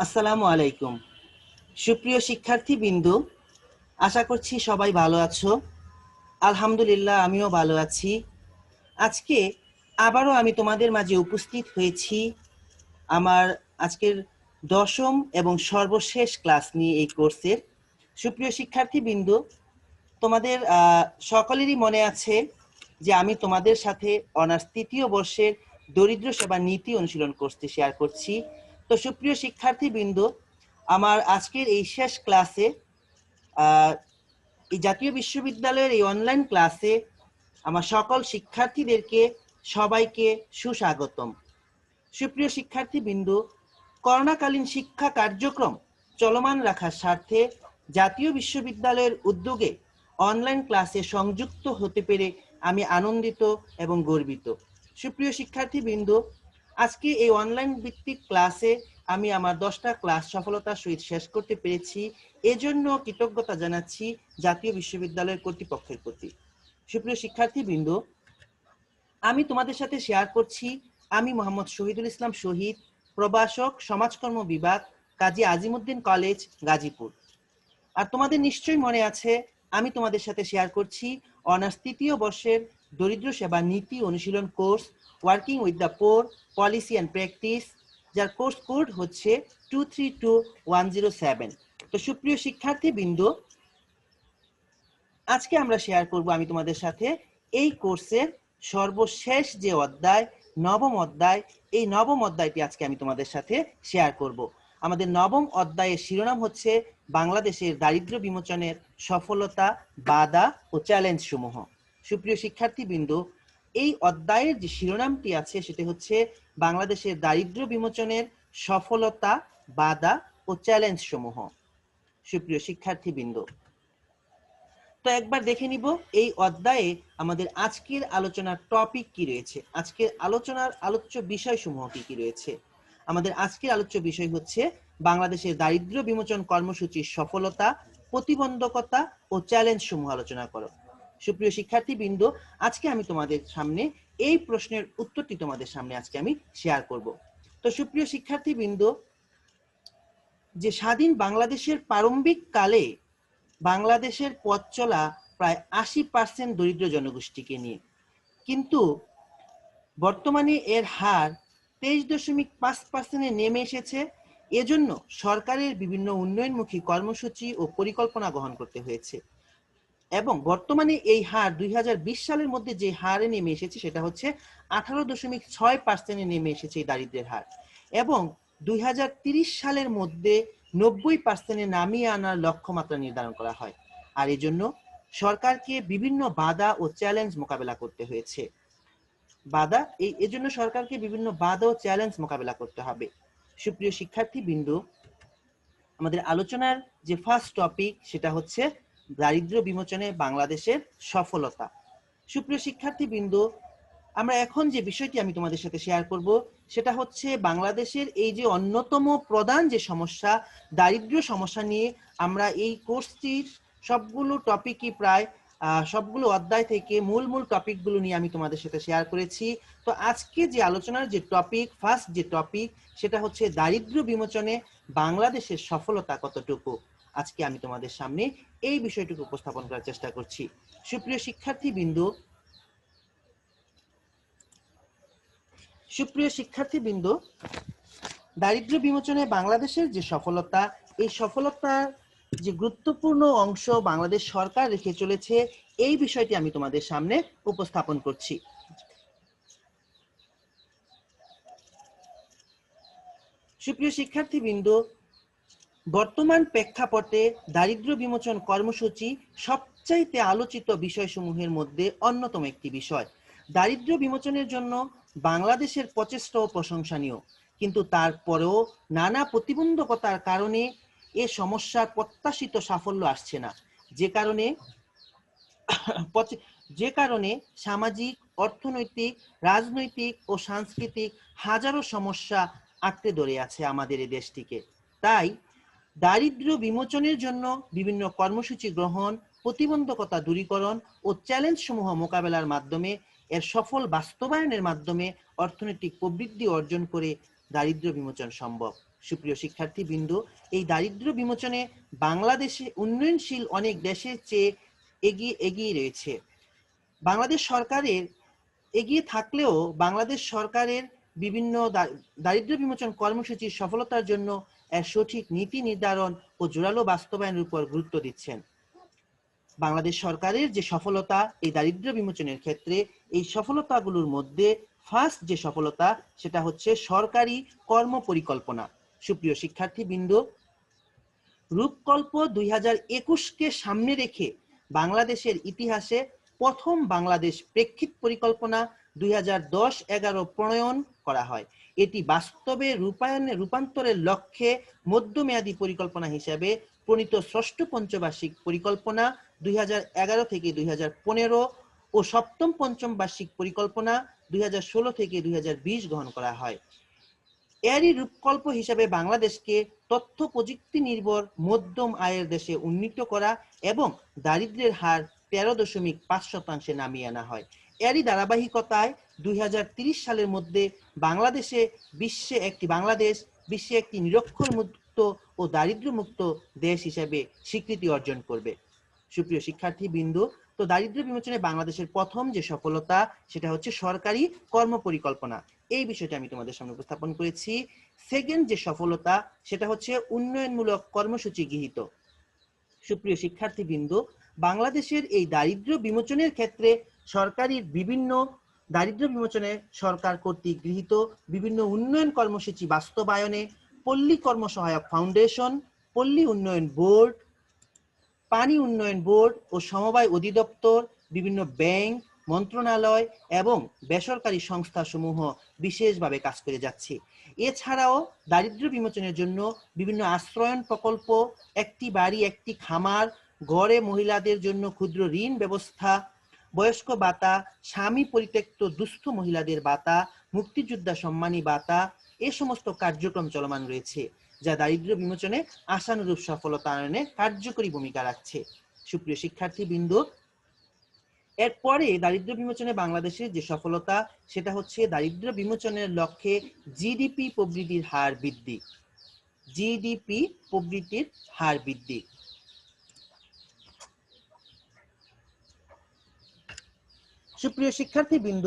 আসসালামু আলাইকুম। সুপ্রিয় শিক্ষার্থীবৃন্দ, আশা করছি সবাই ভালো আছো। আলহামদুলিল্লাহ, আমিও ভালো আছি। আজকে আবারও আমি তোমাদের মাঝে উপস্থিত হয়েছি আমার আজকের দশম এবং সর্বশেষ ক্লাস নিয়ে এই কোর্সের। সুপ্রিয় শিক্ষার্থীবৃন্দ, তোমাদের সকলেরই মনে আছে যে আমি তোমাদের সাথে অনার্স তৃতীয় বর্ষের দরিদ্র সেবা নীতি অনুশীলন কোর্সটি শেয়ার করছি। তো সুপ্রিয় শিক্ষার্থীবৃন্দ, আমার আজকের এই শেষ ক্লাসে এই জাতীয় বিশ্ববিদ্যালয়ের এই অনলাইন ক্লাসে আমার সকল শিক্ষার্থীদেরকে সবাইকে সুস্বাগতম। সুপ্রিয় শিক্ষার্থীবৃন্দ, করোনাকালীন শিক্ষা কার্যক্রম চলমান রাখার স্বার্থে জাতীয় বিশ্ববিদ্যালয়ের উদ্যোগে অনলাইন ক্লাসে সংযুক্ত হতে পেরে আমি আনন্দিত এবং গর্বিত। সুপ্রিয় শিক্ষার্থীবৃন্দ, আজকে এই অনলাইন ভিত্তিক ক্লাসে আমি আমার 10টা ক্লাস সফলতার সহিত শেষ করতে পেরেছি। এজন্য কৃতজ্ঞতা জানাচ্ছি জাতীয় বিশ্ববিদ্যালয়ের কর্তৃপক্ষের প্রতি। সুপ্রিয় শিক্ষার্থীবৃন্দ, আমি তোমাদের সাথে শেয়ার করছি আমি মোহাম্মদ শহীদুল ইসলাম শহীদ, প্রভাষক, সমাজকর্ম বিভাগ, কাজী আজিমউদ্দিন কলেজ, গাজীপুর। আর তোমাদের নিশ্চয়ই মনে আছে আমি তোমাদের সাথে শেয়ার করছি অনার্স তৃতীয় বর্ষের দরিদ্র সেবা নীতি অনুশীলন course, working with the poor, policy and practice, যার কোর্স কোড হচ্ছে 232107। তো সুপ্রিয় শিক্ষার্থীবৃন্দ, আজকে আমরা শেয়ার করব আমি তোমাদের সাথে এই কোর্সের সর্বশেষ যে অধ্যায়, নবম অধ্যায়, এই নবম অধ্যায়টি আজকে আমি তোমাদের সাথে শেয়ার করব। আমাদের নবম অধ্যায়ের শিরোনাম হচ্ছে বাংলাদেশের দারিদ্র্য বিমোচনের সফলতা, বাধা ও চ্যালেঞ্জ সমূহ। সুপ্রিয় শিক্ষার্থীবৃন্দ, এই অধ্যায়ের যে শিরোনামটি আছে সেটি হচ্ছে বাংলাদেশের দারিদ্র্য বিমোচনের সফলতা, বাধা ও চ্যালেঞ্জ সমূহ। সুপ্রিয় শিক্ষার্থীবৃন্দ, তো একবার দেখে নিব এই অধ্যায়ে আমাদের আজকের আলোচনার টপিক কি রয়েছে, আজকের আলোচনার আলোচ্য বিষয়সমূহ কি কি রয়েছে। আমাদের আজকের আলোচ্য বিষয় হচ্ছে বাংলাদেশের দারিদ্র্য বিমোচন কর্মসূচির সফলতা, প্রতিবন্ধকতা ও চ্যালেঞ্জ সমূহ আলোচনা করো। সুপ্রিয় শিক্ষার্থীবৃন্দ, আজকে আমি তোমাদের সামনে এই প্রশ্নের উত্তরটি তোমাদের সামনে আজকে আমি শেয়ার করব। তো সুপ্রিয় শিক্ষার্থীবৃন্দ, যে স্বাধীন বাংলাদেশের প্রারম্ভিক কালে বাংলাদেশের পথ চলা প্রায় 80% দরিদ্র জনগোষ্ঠীকে নিয়ে, কিন্তু বর্তমানে এর হার 23.5% নেমে এসেছে। এজন্য সরকারের বিভিন্ন উন্নয়নমুখী কর্মসূচি ও পরিকল্পনা গ্রহণ করতে হয়েছে এবং বর্তমানে এই হার 2020 সালের মধ্যে যে হারে নেমে এসেছে সেটা হচ্ছে 18.6% নেমে এসেছে এই দারিদ্র্যের হার, এবং 2030 সালের মধ্যে 90% নামিয়ে আনার লক্ষ্যমাত্রা নির্ধারণ করা হয়। আর এই জন্য সরকারকে বিভিন্ন বাধা ও চ্যালেঞ্জ মোকাবেলা করতে হয়েছে। এজন্য সরকারকে বিভিন্ন বাধা ও চ্যালেঞ্জ মোকাবেলা করতে হবে। সুপ্রিয় শিক্ষার্থীবৃন্দ, আমাদের আলোচনার যে ফার্স্ট টপিক সেটা হচ্ছে দারিদ্র্য বিমোচনে বাংলাদেশের সফলতা। সুপ্রিয় শিক্ষার্থীবৃন্দ, আমরা এখন যে বিষয়টি আমি তোমাদের সাথে শেয়ার করব সেটা হচ্ছে বাংলাদেশের এই যে অন্যতম প্রধান যে সমস্যা, দারিদ্র্য সমস্যা নিয়ে আমরা এই কোর্সটির সবগুলো টপিকই প্রায় সবগুলো অধ্যায় থেকে মূল মূল টপিকগুলো নিয়ে আমি তোমাদের সাথে শেয়ার করেছি। তো আজকে যে আলোচনার যে টপিক, ফার্স্ট যে টপিক, সেটা হচ্ছে দারিদ্র্য বিমোচনে বাংলাদেশের সফলতা কতটুকু। আজকে আমি তোমাদের সামনে এই বিষয়টুকু উপস্থাপন করার চেষ্টা করছি। সুপ্রিয় শিক্ষার্থীবৃন্দ, দারিদ্র্য বিমোচনে বাংলাদেশের যে সফলতা, এই সফলতার যে গুরুত্বপূর্ণ অংশ বাংলাদেশ সরকার রেখে চলেছে, এই বিষয়টি আমি তোমাদের সামনে উপস্থাপন করছি। সুপ্রিয় শিক্ষার্থীবৃন্দ, বর্তমান প্রেক্ষাপটে দারিদ্র্য বিমোচন কর্মসূচি সবচাইতে আলোচিত বিষয়সমূহের মধ্যে অন্যতম একটি বিষয়। দারিদ্র্য বিমোচনের জন্য বাংলাদেশের প্রচেষ্টাও প্রশংসনীয়, কিন্তু তারপরেও নানা প্রতিবন্ধকতার কারণে এ সমস্যার প্রত্যাশিত সাফল্য আসছে না, যে কারণে সামাজিক, অর্থনৈতিক, রাজনৈতিক ও সাংস্কৃতিক হাজারো সমস্যা আঁকড়ে ধরে আছে আমাদের এই দেশটিকে। তাই দারিদ্র্য বিমোচনের জন্য বিভিন্ন কর্মসূচি গ্রহণ, প্রতিবন্ধকতা দূরীকরণ ও চ্যালেঞ্জ সমূহ মোকাবেলার মাধ্যমে, এর সফল বাস্তবায়নের মাধ্যমে অর্থনৈতিক প্রবৃদ্ধি অর্জন করে দারিদ্র বিমোচন সম্ভব। সুপ্রিয় শিক্ষার্থীবৃন্দ, এই দারিদ্র বিমোচনে বাংলাদেশে উন্নয়নশীল অনেক দেশের চেয়ে এগিয়ে রয়েছে। বাংলাদেশ সরকারের এগিয়ে থাকলেও বাংলাদেশ সরকারের বিভিন্ন দারিদ্র বিমোচন কর্মসূচির সফলতার জন্য এর সঠিক নীতি নির্ধারণ ও জোরালো বাস্তবায়নের উপর গুরুত্ব দিচ্ছেন। বাংলাদেশ সরকারের যে সফলতা এই দারিদ্র বিমোচনের ক্ষেত্রে, এই সফলতাগুলোর মধ্যে ফার্স্ট যে সফলতা সেটা হচ্ছে সরকারি কর্ম পরিকল্পনা। সুপ্রিয় শিক্ষার্থীবৃন্দ, রূপকল্প 2021-কে সামনে রেখে বাংলাদেশের ইতিহাসে প্রথম বাংলাদেশ প্রেক্ষিত পরিকল্পনা 2010-11 প্রণয়ন করা হয়। এটি বাস্তবে রূপান্তরের লক্ষ্যে মধ্যমেয়াদী পরিকল্পনা হিসেবে প্রণীত ষষ্ঠ পঞ্চবার্ষিক পরিকল্পনা 2011 থেকে 2015 ও সপ্তম পঞ্চম বার্ষিক পরিকল্পনা 2016 থেকে 2020 গ্রহণ করা হয়। এরই রূপকল্প হিসেবে বাংলাদেশকে তথ্য প্রযুক্তি নির্ভর মধ্যম আয়ের দেশে উন্নীত করা এবং দারিদ্র্যের হার 13.5% নামিয়ে আনা হয়। এরই ধারাবাহিকতায় 2030 সালের মধ্যে বিশ্বে একটি নিরক্ষর মুক্ত ও দারিদ্র মুক্ত দেশ হিসেবে স্বীকৃতি অর্জন করবে। সুপ্রিয় শিক্ষার্থীবৃন্দ, তো দারিদ্র বিমোচনে বাংলাদেশের প্রথম যে সফলতা সেটা হচ্ছে সরকারি কর্ম পরিকল্পনা। এই বিষয়টা আমি তোমাদের সামনে উপস্থাপন করেছি। সেকেন্ড যে সফলতা সেটা হচ্ছে উন্নয়নমূলক কর্মসূচি গৃহীত। সুপ্রিয় শিক্ষার্থীবৃন্দ, বাংলাদেশের এই দারিদ্র বিমোচনের ক্ষেত্রে দারিদ্র বিমোচনে সরকার কর্তৃক গৃহীত বিভিন্ন উন্নয়ন কর্মসূচি বাস্তবায়নে পল্লী কর্মসহায়ক ফাউন্ডেশন, পল্লী উন্নয়ন বোর্ড, পানি উন্নয়ন বোর্ড ও সমবায় অধিদপ্তর, বিভিন্ন ব্যাংক, মন্ত্রণালয় এবং বেসরকারি সংস্থাসমূহ বিশেষভাবে কাজ করে যাচ্ছে। এছাড়াও দারিদ্র বিমোচনের জন্য বিভিন্ন আশ্রয়ন প্রকল্প, একটি বাড়ি একটি খামার, গড়ে মহিলাদের জন্য ক্ষুদ্র ঋণ ব্যবস্থা, বয়স্ক ভাতা, স্বামী পরিত্যক্ত দুস্থ মহিলাদের ভাতা, মুক্তিযোদ্ধা সম্মানী ভাতা, এ সমস্ত কার্যক্রম চলমান রয়েছে, যা দারিদ্র বিমোচনে আশানুরূপ সফলতা আনয়নে কার্যকরী ভূমিকা রাখছে। সুপ্রিয় শিক্ষার্থীবৃন্দ, এরপরে দারিদ্র বিমোচনে বাংলাদেশের যে সফলতা সেটা হচ্ছে দারিদ্র বিমোচনের লক্ষ্যে জিডিপি প্রবৃদ্ধির হার বৃদ্ধি। জিডিপি প্রবৃদ্ধির হার বৃদ্ধি। সুপ্রিয় শিক্ষার্থীবৃন্দ,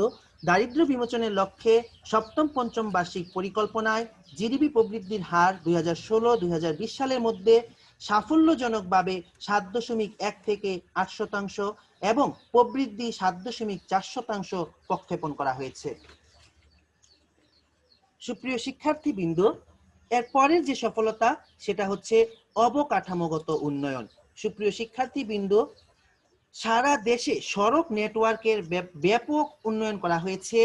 দারিদ্র বিমোচনের লক্ষ্যে সপ্তম পঞ্চম বার্ষিক পরিকল্পনায় জিডিপি প্রবৃদ্ধির হার 2016-2020 সালের মধ্যে সাফল্যজনকভাবে 7.1 থেকে 8% এবং প্রবৃদ্ধি 7.4% প্রক্ষেপণ করা হয়েছে। সুপ্রিয় শিক্ষার্থীবৃন্দ, এর পরের যে সফলতা সেটা হচ্ছে অবকাঠামোগত উন্নয়ন। সুপ্রিয় শিক্ষার্থীবৃন্দ, সারা দেশে সড়ক নেটওয়ার্কের ব্যাপক উন্নয়ন করা হয়েছে।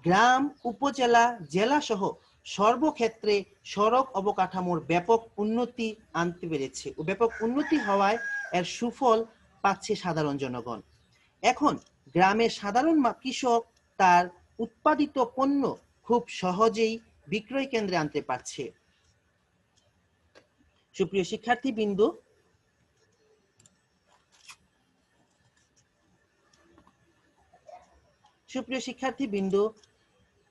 গ্রাম, উপজেলা, জেলা সহ সর্বক্ষেত্রে সড়ক অবকাঠামোর ব্যাপক উন্নতি আনতে পেরেছে ও ব্যাপক উন্নতি হওয়ায় এর সুফল পাচ্ছে সাধারণ জনগণ। এখন গ্রামের সাধারণ কৃষক তার উৎপাদিত পণ্য খুব সহজেই বিক্রয় কেন্দ্রে আনতে পারছে। সুপ্রিয় শিক্ষার্থীবৃন্দ,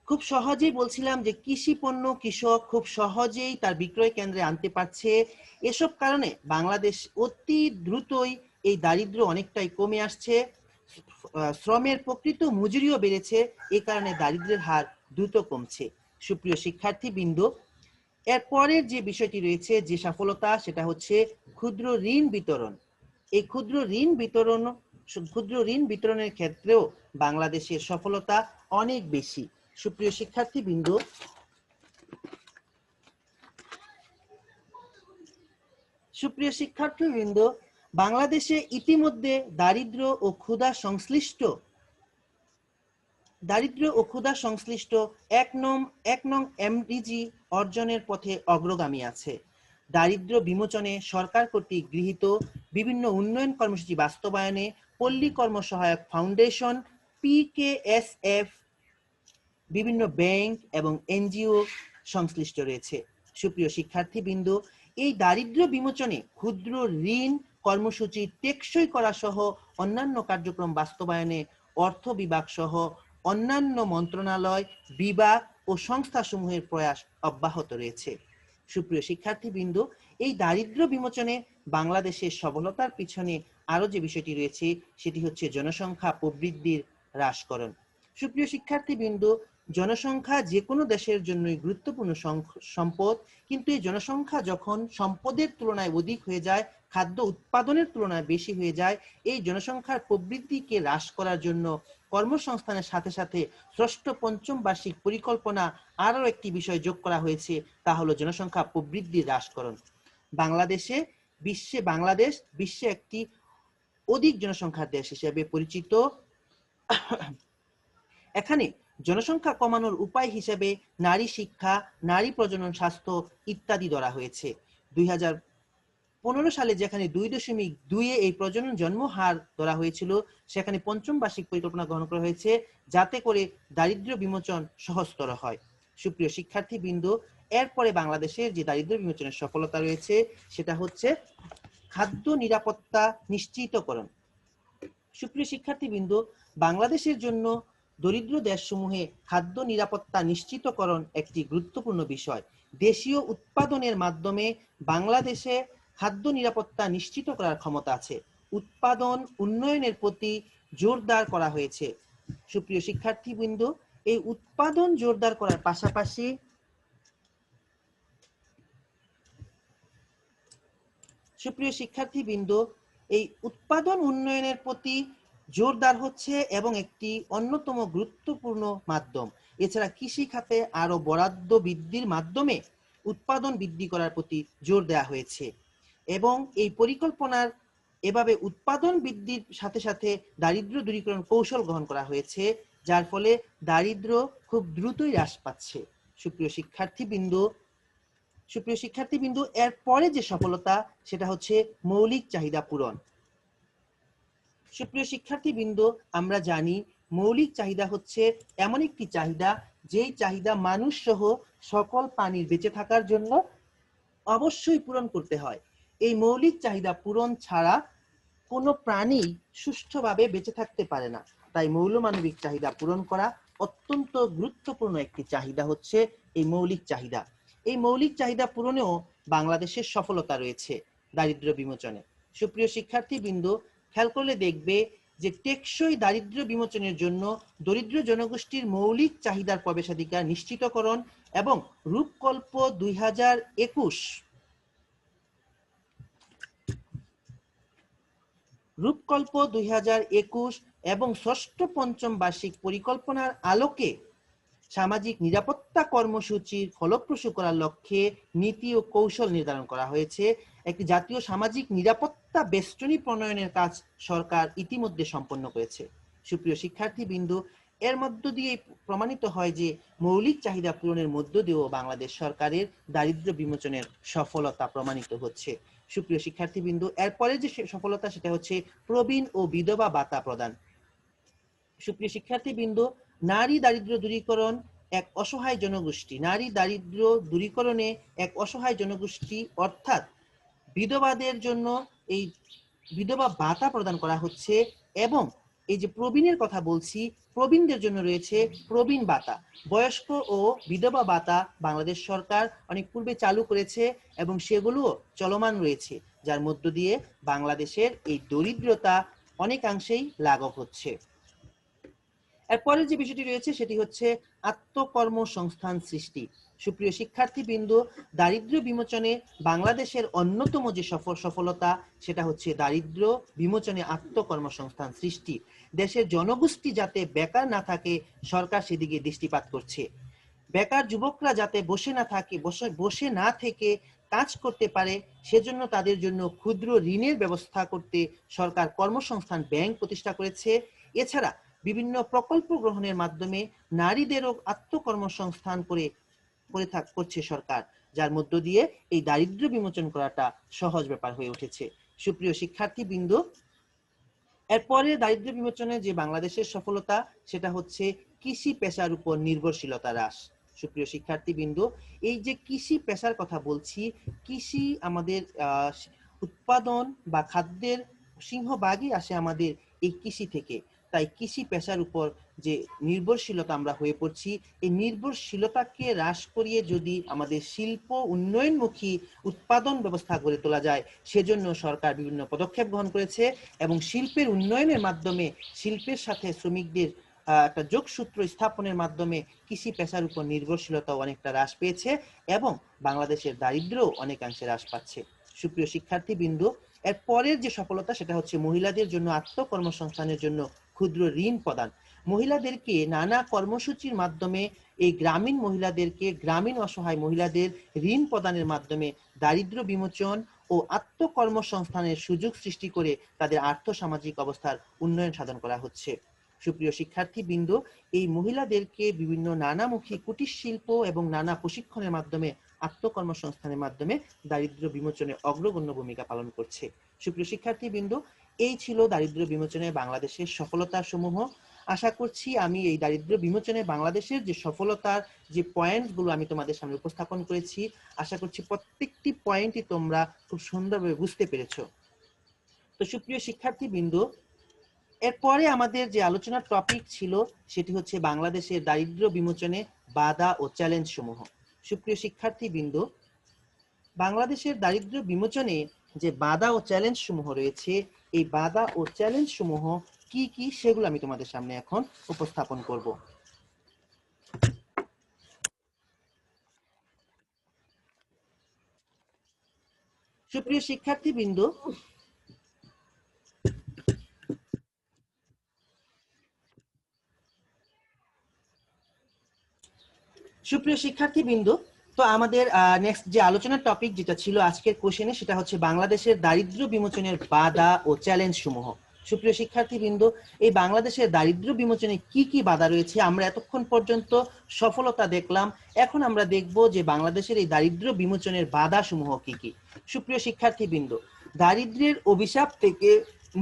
খুব সহজেই বলছিলাম যে কৃষি পণ্য কৃষক খুব সহজেই তার বিক্রয় কেন্দ্রে আনতে পারছে। এসব কারণে বাংলাদেশ অতি দ্রুতই এই দারিদ্র অনেকটাই কমে আসছে। শ্রমের প্রকৃত মজুরিও বেড়েছে, এই কারণে দারিদ্রের হার দ্রুত কমছে। সুপ্রিয় শিক্ষার্থীবৃন্দ, এরপরের যে বিষয়টি রয়েছে, যে সফলতা, সেটা হচ্ছে ক্ষুদ্র ঋণ বিতরণ। এই ক্ষুদ্র ঋণ বিতরণের ক্ষেত্রেও বাংলাদেশের সফলতা অনেক বেশি। সুপ্রিয় শিক্ষার্থীবৃন্দ, বাংলাদেশে ইতিমধ্যে দারিদ্র ও ক্ষুধা সংশ্লিষ্ট 1 নং এমডিজি অর্জনের পথে অগ্রগামী আছে। দারিদ্র বিমোচনে সরকার কর্তৃক গৃহীত বিভিন্ন উন্নয়ন কর্মসূচি বাস্তবায়নে পল্লী কর্মসহায়ক ফাউন্ডেশন, পিকেএসএফ, বিভিন্ন ব্যাংক এবং এনজিও সংশ্লিষ্ট রয়েছে। সুপ্রিয় শিক্ষার্থীবৃন্দ, এই দারিদ্র বিমোচনে ক্ষুদ্র ঋণ কর্মসূচি টেকসই করা সহ অন্যান্য কার্যক্রম বাস্তবায়নে অর্থ বিভাগ সহ অন্যান্য মন্ত্রণালয়, বিভাগ ও সংস্থাসমূহের প্রয়াস অব্যাহত রয়েছে। সুপ্রিয় শিক্ষার্থীবৃন্দ, এই দারিদ্র্য বিমোচনে বাংলাদেশের সফলতার পিছনে আরো যে বিষয়টি রয়েছে সেটি হচ্ছে জনসংখ্যা প্রবৃদ্ধির হ্রাসকরণ। সুপ্রিয় শিক্ষার্থীবৃন্দ, জনসংখ্যা যে কোনো দেশের জন্যই গুরুত্বপূর্ণ সম্পদ, কিন্তু এই জনসংখ্যা যখন সম্পদের তুলনায় অধিক হয়ে যায়, খাদ্য উৎপাদনের তুলনায় বেশি হয়ে যায়, এই জনসংখ্যার প্রবৃদ্ধিকে হ্রাস করার জন্য কর্মসংস্থানের সাথে সাথে ষষ্ঠ পঞ্চম বার্ষিক পরিকল্পনা আরও একটি বিষয় যোগ করা হয়েছে, তা হলো জনসংখ্যা প্রবৃদ্ধি হ্রাসকরণ। বাংলাদেশ বিশ্বে একটি অধিক জনসংখ্যার দেশ হিসেবে পরিচিত। এখানে জনসংখ্যা কমানোর উপায় হিসেবে নারী শিক্ষা, নারী প্রজনন স্বাস্থ্য ইত্যাদি ধরা হয়েছে। 2015 সালে যেখানে 2.2 এই প্রজনন জন্ম হার ধরা হয়েছিল, সেখানে পঞ্চম বার্ষিক পরিকল্পনা গ্রহণ করা হয়েছে যাতে করে দারিদ্র্য বিমোচন সহজতর হয়। সুপ্রিয় শিক্ষার্থীবৃন্দ, এরপরে বাংলাদেশের যে দারিদ্র্য বিমোচনের সফলতা রয়েছে সেটা হচ্ছে খাদ্য নিরাপত্তা নিশ্চিতকরণ। সুপ্রিয় শিক্ষার্থীবৃন্দ, বাংলাদেশের জন্য দরিদ্র দেশসমূহে খাদ্য নিরাপত্তা নিশ্চিতকরণ একটি গুরুত্বপূর্ণ বিষয়। দেশীয় উৎপাদনের মাধ্যমে বাংলাদেশে খাদ্য নিরাপত্তা নিশ্চিত করার ক্ষমতা আছে। উৎপাদন উন্নয়নের প্রতি জোরদার করা হয়েছে। সুপ্রিয় শিক্ষার্থীবৃন্দ, এই উৎপাদন জোরদার করার পাশাপাশি এই উৎপাদন উন্নয়নের প্রতি জোরদার হচ্ছে এবং একটি অন্যতম গুরুত্বপূর্ণ মাধ্যম। এছাড়া কৃষি খাতে আরো বরাদ্দ বৃদ্ধির মাধ্যমে উৎপাদন বৃদ্ধি করার প্রতি জোর দেওয়া হয়েছে এবং এই পরিকল্পনার এভাবে উৎপাদন বৃদ্ধির সাথে সাথে দারিদ্র্য দূরীকরণ কৌশল গ্রহণ করা হয়েছে, যার ফলে দারিদ্র্য খুব দ্রুতই হ্রাস পাচ্ছে। সুপ্রিয় শিক্ষার্থীবৃন্দ, এর পরে যে সফলতা সেটা হচ্ছে মৌলিক চাহিদা পূরণ। সুপ্রিয় শিক্ষার্থীবৃন্দ, আমরা জানি মৌলিক চাহিদা হচ্ছে এমন একটি চাহিদা যেই চাহিদা মানুষ সহ সকল প্রাণীর বেঁচে থাকার জন্য অবশ্যই পূরণ করতে হয়। এই মৌলিক চাহিদা পূরণ ছাড়া কোনো প্রাণী সুষ্ঠুভাবে বেঁচে থাকতে পারে না। তাই মৌলমানবিক চাহিদা পূরণ করা অত্যন্ত গুরুত্বপূর্ণ একটি চাহিদা হচ্ছে এই মৌলিক চাহিদা। এই মৌলিক চাহিদা পূরণেও বাংলাদেশের সফলতা রয়েছে দারিদ্র্য বিমোচনে। সুপ্রিয় শিক্ষার্থীবৃন্দ, খেয়াল করলে দেখবে যে টেকসই দারিদ্র্য বিমোচনের জন্য দরিদ্র জনগোষ্ঠীর মৌলিক চাহিদার প্রবেশাধিকার নিশ্চিতকরণ এবং রূপকল্প 2021 এবং ষষ্ঠ পঞ্চম বার্ষিক পরিকল্পনার আলোকে সামাজিক নিরাপত্তা কর্মসূচির ফলপ্রসূ করার লক্ষ্যে নীতি ও কৌশল নির্ধারণ করা হয়েছে। একটি জাতীয় সামাজিক নিরাপত্তা বেষ্টনী প্রণয়নের কাজ সরকার ইতিমধ্যে সম্পন্ন করেছে। সুপ্রিয় শিক্ষার্থীবৃন্দ, এর মধ্য দিয়ে প্রমাণিত হয় যে মৌলিক চাহিদা পূরণের মধ্য দিয়েও বাংলাদেশ সরকারের দারিদ্র্য বিমোচনের সফলতা প্রমাণিত হচ্ছে। সুপ্রিয় শিক্ষার্থীবৃন্দ, এরপরে যে সফলতা সেটা হচ্ছে প্রবীণ ও বিধবা ভাতা প্রদান। সুপ্রিয় শিক্ষার্থীবৃন্দ, নারী দারিদ্র দূরীকরণ এক অসহায় জনগোষ্ঠী, নারী দারিদ্র দূরীকরণে এক অসহায় জনগোষ্ঠী অর্থাৎ বিধবাদের জন্য এই বিধবা ভাতা প্রদান করা হচ্ছে এবং এই যে প্রবীণের কথা বলছি, প্রবীণদের জন্য রয়েছে প্রবীণ ভাতা। বয়স্ক ও বিধবা ভাতা বাংলাদেশ সরকার অনেক পূর্বে চালু করেছে এবং সেগুলোও চলমান রয়েছে, যার মধ্য দিয়ে বাংলাদেশের এই দরিদ্রতা অনেকাংশেই লাঘব হচ্ছে। এরপরে যে বিষয়টি রয়েছে সেটি হচ্ছে আত্মকর্মসংস্থান সৃষ্টি। সুপ্রিয় শিক্ষার্থীবৃন্দ, দারিদ্র্য বিমোচনে বাংলাদেশের অন্যতম যে সফলতা সেটা হচ্ছে দারিদ্র্য বিমোচনে আত্মকর্মসংস্থান সৃষ্টি। দেশের জনগোষ্ঠী যাতে বেকার না থাকে, সরকার সেদিকে দৃষ্টিপাত করছে। বেকার যুবকরা যাতে বসে না থেকে কাজ করতে পারে, সেজন্য তাদের জন্য ক্ষুদ্র ঋণের ব্যবস্থা করতে সরকার কর্মসংস্থান ব্যাংক প্রতিষ্ঠা করেছে। এছাড়া বিভিন্ন প্রকল্প গ্রহণের মাধ্যমে নারীদেরও আত্মকর্মসংস্থান করছে সরকার, যার মধ্য দিয়ে এই দারিদ্র্য বিমোচন করাটা সহজ ব্যাপার হয়ে উঠেছে। সুপ্রিয় শিক্ষার্থীবৃন্দ, এরপরে দারিদ্র্য বিমোচনে যে বাংলাদেশের সফলতা সেটা হচ্ছে কৃষি পেশার উপর নির্ভরশীলতা হ্রাস। সুপ্রিয় শিক্ষার্থীবৃন্দ, এই যে কৃষি পেশার কথা বলছি, কৃষি আমাদের উৎপাদন বা খাদ্যের সিংহভাগই আসে আমাদের এই কৃষি থেকে। তাই কৃষি পেশার উপর যে নির্ভরশীলতা আমরা হয়ে পড়ছি, এই নির্ভরশীলতাকে হ্রাস করিয়ে যদি আমাদের শিল্প উন্নয়নমুখী উৎপাদন ব্যবস্থা গড়ে তোলা যায়, সেজন্য সরকার বিভিন্ন পদক্ষেপ গ্রহণ করেছে এবং শিল্পের উন্নয়নের মাধ্যমে শিল্পের সাথে শ্রমিকদের একটা যোগসূত্র স্থাপনের মাধ্যমে কৃষি পেশার উপর নির্ভরশীলতাও অনেকটা হ্রাস পেয়েছে এবং বাংলাদেশের দারিদ্র্যও অনেকাংশে হ্রাস পাচ্ছে। সুপ্রিয় শিক্ষার্থীবৃন্দ, এর পরের যে সফলতা সেটা হচ্ছে মহিলাদের জন্য আত্মকর্মসংস্থানের জন্য ক্ষুদ্র ঋণ প্রদান। মহিলাদেরকে নানা কর্মসূচির মাধ্যমে এই গ্রামীণ মহিলাদেরকে, গ্রামীণ অসহায় মহিলাদের ঋণ প্রদানের মাধ্যমে দারিদ্র্য বিমোচন ও আত্মকর্মসংস্থানের সুযোগ সৃষ্টি করে তাদের আর্থসামাজিক অবস্থার উন্নয়ন সাধন করা হচ্ছে। সুপ্রিয় শিক্ষার্থীবৃন্দ, এই মহিলাদেরকে বিভিন্ন নানামুখী কুটির শিল্প এবং নানা প্রশিক্ষণের মাধ্যমে আত্মকর্মসংস্থানের মাধ্যমে দারিদ্র্য বিমোচনে অগ্রগণ্য ভূমিকা পালন করছে। সুপ্রিয় শিক্ষার্থীবৃন্দ, এই ছিল দারিদ্র্য বিমোচনে বাংলাদেশের সফলতা সমূহ। আশা করছি আমি এই দারিদ্র্য বিমোচনে বাংলাদেশের যে সফলতার যে পয়েন্টগুলো আমি তোমাদের সামনে উপস্থাপন করেছি, আশা করছি প্রত্যেকটি পয়েন্টই তোমরা খুব সুন্দরভাবে বুঝতে পেরেছো। তো সুপ্রিয় শিক্ষার্থীবৃন্দ, এরপরে আমাদের যে আলোচনার টপিক ছিল সেটি হচ্ছে বাংলাদেশের দারিদ্র্য বিমোচনে বাধা ও চ্যালেঞ্জ সমূহ। সুপ্রিয় শিক্ষার্থীবৃন্দ, বাংলাদেশের দারিদ্র্য বিমোচনে যে বাধা ও চ্যালেঞ্জ সমূহ রয়েছে, এই বাধা ও চ্যালেঞ্জ সমূহ কি কি সেগুলো আমি তোমাদের সামনে এখন উপস্থাপন করব। সুপ্রিয় শিক্ষার্থীবৃন্দ, তো আমাদের নেক্সট যে আলোচনার টপিক যেটা ছিল আজকের কোশ্চেনে, সেটা হচ্ছে বাংলাদেশের দারিদ্র্য বিমোচনের বাধা ও চ্যালেঞ্জ সমূহ। সুপ্রিয় শিক্ষার্থীবৃন্দ, এই বাংলাদেশের দারিদ্র্য বিমোচনে কি কি বাধা রয়েছে, আমরা এতক্ষণ পর্যন্ত সফলতা দেখলাম, এখন আমরা দেখব যে বাংলাদেশের এই দারিদ্র্য বিমোচনের বাধা সমূহ কি কি। সুপ্রিয় শিক্ষার্থীবৃন্দ, দারিদ্র্যের অভিশাপ থেকে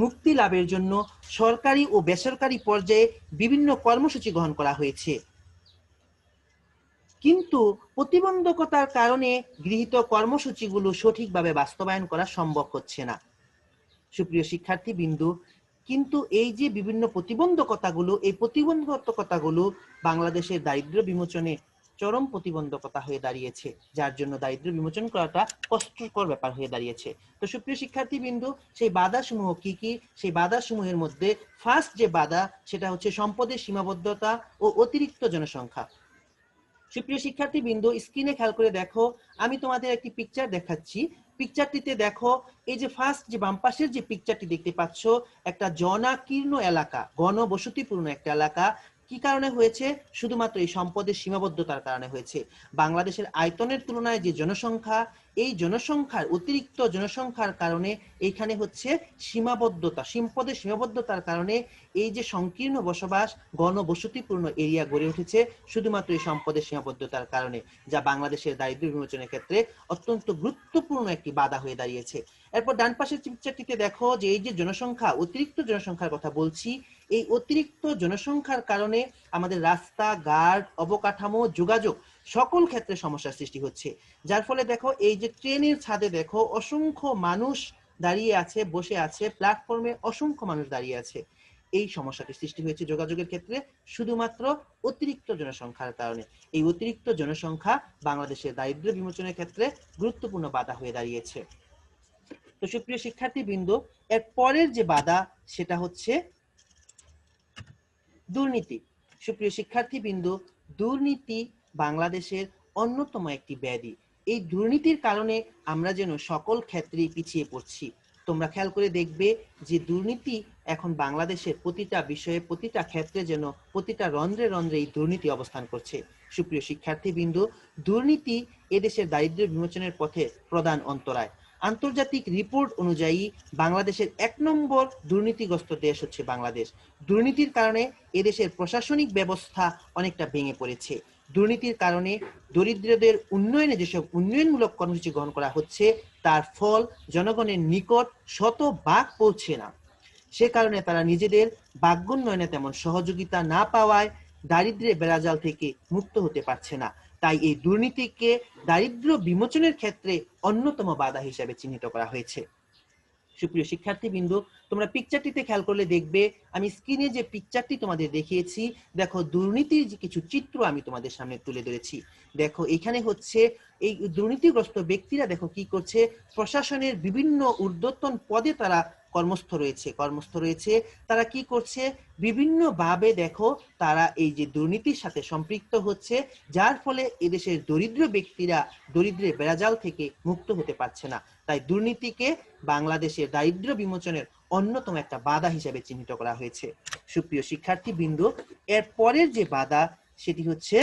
মুক্তি লাভের জন্য সরকারি ও বেসরকারি পর্যায়ে বিভিন্ন কর্মসূচি গ্রহণ করা হয়েছে, কিন্তু প্রতিবন্ধকতার কারণে গৃহীত কর্মসূচিগুলো সঠিকভাবে বাস্তবায়ন করা সম্ভব হচ্ছে না। সুপ্রিয় শিক্ষার্থীবৃন্দ, কিন্তু এই যে বিভিন্ন প্রতিবন্ধকতাগুলো, এই প্রতিবন্ধকতাগুলো বাংলাদেশের দারিদ্র্য বিমোচনে চরম প্রতিবন্ধকতা হয়ে দাঁড়িয়েছে, যার জন্য দারিদ্র্য বিমোচন করাটা কষ্টকর ব্যাপার হয়ে দাঁড়িয়েছে। তো সুপ্রিয় শিক্ষার্থীবৃন্দ, সেই বাধাসমূহ কি কি? সেই বাধাসমূহের মধ্যে ফার্স্ট যে বাধা সেটা হচ্ছে সম্পদের সীমাবদ্ধতা ও অতিরিক্ত জনসংখ্যা। সুপ্রিয় শিক্ষার্থীবৃন্দ, স্ক্রিনে খেয়াল করে দেখো, আমি তোমাদের একটি পিকচার দেখাচ্ছি। পিকচারটিতে দেখো, এই যে ফার্স্ট যে বাম পাশের যে পিকচারটি দেখতে পাচ্ছ, একটা জনাকীর্ণ এলাকা, ঘনবসতিপূর্ণ একটা এলাকা। কি কারণে হয়েছে? শুধুমাত্র এই সম্পদের সীমাবদ্ধতার কারণে হয়েছে। বাংলাদেশের আয়তনের তুলনায় যে জনসংখ্যা, এই জনসংখ্যার অতিরিক্ত জনসংখ্যার কারণে এইখানে হচ্ছে সীমাবদ্ধতা, সম্পদের সীমাবদ্ধতার কারণে এই যে সংকীর্ণ বসবাস, ঘনবসতিপূর্ণ এরিয়া গড়ে উঠেছে শুধুমাত্র এই সম্পদের সীমাবদ্ধতার কারণে, যা বাংলাদেশের দারিদ্র্য বিমোচনের ক্ষেত্রে অত্যন্ত গুরুত্বপূর্ণ একটি বাধা হয়ে দাঁড়িয়েছে। এরপর ডান পাশের পিকচারটিতে দেখো যে এই যে জনসংখ্যা, অতিরিক্ত জনসংখ্যার কথা বলছি, এই অতিরিক্ত জনসংখ্যার কারণে আমাদের রাস্তা ঘাট, অবকাঠামো, যোগাযোগ সকল ক্ষেত্রে সমস্যার সৃষ্টি হচ্ছে। যার ফলে দেখো, এই যে ট্রেনের ছাদে দেখো অসংখ্য মানুষ দাঁড়িয়ে আছে, বসে আছে, প্ল্যাটফর্মে অসংখ্য মানুষ দাঁড়িয়ে আছে। এই সমস্যাটি সৃষ্টি হয়েছে যোগাযোগের ক্ষেত্রে শুধুমাত্র অতিরিক্ত জনসংখ্যার কারণে। এই অতিরিক্ত জনসংখ্যা বাংলাদেশের দারিদ্র্য বিমোচনের ক্ষেত্রে গুরুত্বপূর্ণ বাধা হয়ে দাঁড়িয়েছে। তো সুপ্রিয় শিক্ষার্থীবৃন্দ, এর পরের যে বাধা সেটা হচ্ছে দুর্নীতি। সুপ্রিয় শিক্ষার্থীবৃন্দ, দুর্নীতি বাংলাদেশের অন্যতম একটি ব্যাধি। এই দুর্নীতির কারণে আমরা যেন সকল ক্ষেত্রেই পিছিয়ে পড়ছি। তোমরা খেয়াল করে দেখবে যে দুর্নীতি এখন বাংলাদেশের প্রতিটা বিষয়ে, প্রতিটা ক্ষেত্রে যেন প্রতিটা রন্ধ্রে রন্ধ্রে এই দুর্নীতি অবস্থান করছে। সুপ্রিয় শিক্ষার্থীবৃন্দ, দুর্নীতি এদেশের দারিদ্র্য বিমোচনের পথে প্রধান অন্তরায়। আন্তর্জাতিক রিপোর্ট অনুযায়ী বাংলাদেশের 1 নম্বর দুর্নীতিগ্রস্ত দেশ হচ্ছে বাংলাদেশ। দুর্নীতির কারণে এদেশের প্রশাসনিক ব্যবস্থা অনেকটা ভেঙে পড়েছে। দুর্নীতির কারণে দরিদ্রদের উন্নয়নে যেসব উন্নয়নমূলক কর্মসূচি গ্রহণ করা হচ্ছে, তার ফল জনগণের নিকট শতভাগ পৌঁছে না। সে কারণে তারা নিজেদের ভাগ্যোন্নয়নে তেমন সহযোগিতা না পাওয়ায় দারিদ্র্যের বেড়াজাল থেকে মুক্ত হতে পারছে না। তাই এই দুর্নীতিকে দারিদ্র্য বিমোচনের ক্ষেত্রে অন্যতম বাধা হিসেবে চিহ্নিত করা হয়েছে। সুপ্রিয় শিক্ষার্থীবৃন্দ, তোমরা পিকচারটিতে খেয়াল করলে দেখবে আমি স্ক্রিনে যে পিকচারটি তোমাদের দেখিয়েছি, দেখো দুর্নীতির যে কিছু চিত্র আমি তোমাদের সামনে তুলে ধরেছি। দেখো এখানে হচ্ছে এই দুর্নীতিগ্রস্ত ব্যক্তিরা দেখো কি করছে, প্রশাসনের বিভিন্ন ঊর্ধ্বতন পদে তারা কর্মস্থ রয়েছে। তারা কি করছে, বিভিন্নভাবে দেখো তারা এই যে দুর্নীতির সাথে সম্পৃক্ত হচ্ছে, যার ফলে এদেশের দরিদ্র ব্যক্তিরা দরিদ্রের বেড়াজাল থেকে মুক্ত হতে পারছে না। তাই দুর্নীতিকে বাংলাদেশের দারিদ্র বিমোচনের অন্যতম একটা বাধা হিসেবে চিহ্নিত করা হয়েছে। সুপ্রিয় শিক্ষার্থীবৃন্দ, এর পরের যে বাধা সেটি হচ্ছে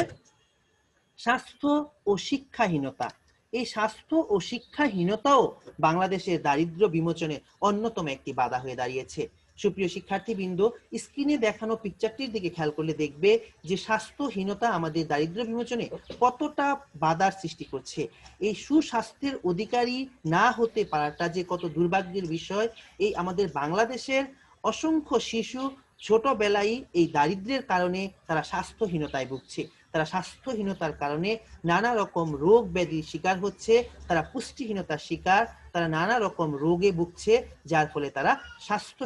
স্বাস্থ্য ও শিক্ষাহীনতা। এই স্বাস্থ্য ও শিক্ষাহীনতাও বাংলাদেশের দারিদ্র বিমোচনে অন্যতম একটি বাধা হয়ে দাঁড়িয়েছে। সুপ্রিয় শিক্ষার্থীবৃন্দ, স্ক্রিনে দেখানো পিকচারটির দিকে খেয়াল করলে দেখবে যে স্বাস্থ্যহীনতা আমাদের দারিদ্র বিমোচনে কতটা বাধার সৃষ্টি করছে। এই সুস্বাস্থ্যের অধিকারী না হতে পারাটা যে কত দুর্ভাগ্যের বিষয়। এই আমাদের বাংলাদেশের অসংখ্য শিশু ছোটবেলায় এই দারিদ্র্যের কারণে তারা স্বাস্থ্যহীনতায় ভুগছে। তারা স্বাস্থ্যহীনতার কারণে নানা রকম রোগ ব্যাধির শিকার হচ্ছে, তারা পুষ্টিহীনতার শিকার, তারা নানা রকম রোগে ভুগছে, যার ফলে তারা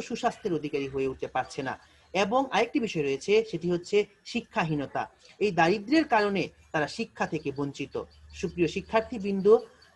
সুস্বাস্থ্যের অধিকারী হয়ে উঠতে পারছে না। এবং আরেকটি বিষয় রয়েছে, সেটি হচ্ছে শিক্ষাহীনতা। এই দারিদ্র্যের কারণে তারা শিক্ষা থেকে বঞ্চিত। সুপ্রিয় শিক্ষার্থীবৃন্দ,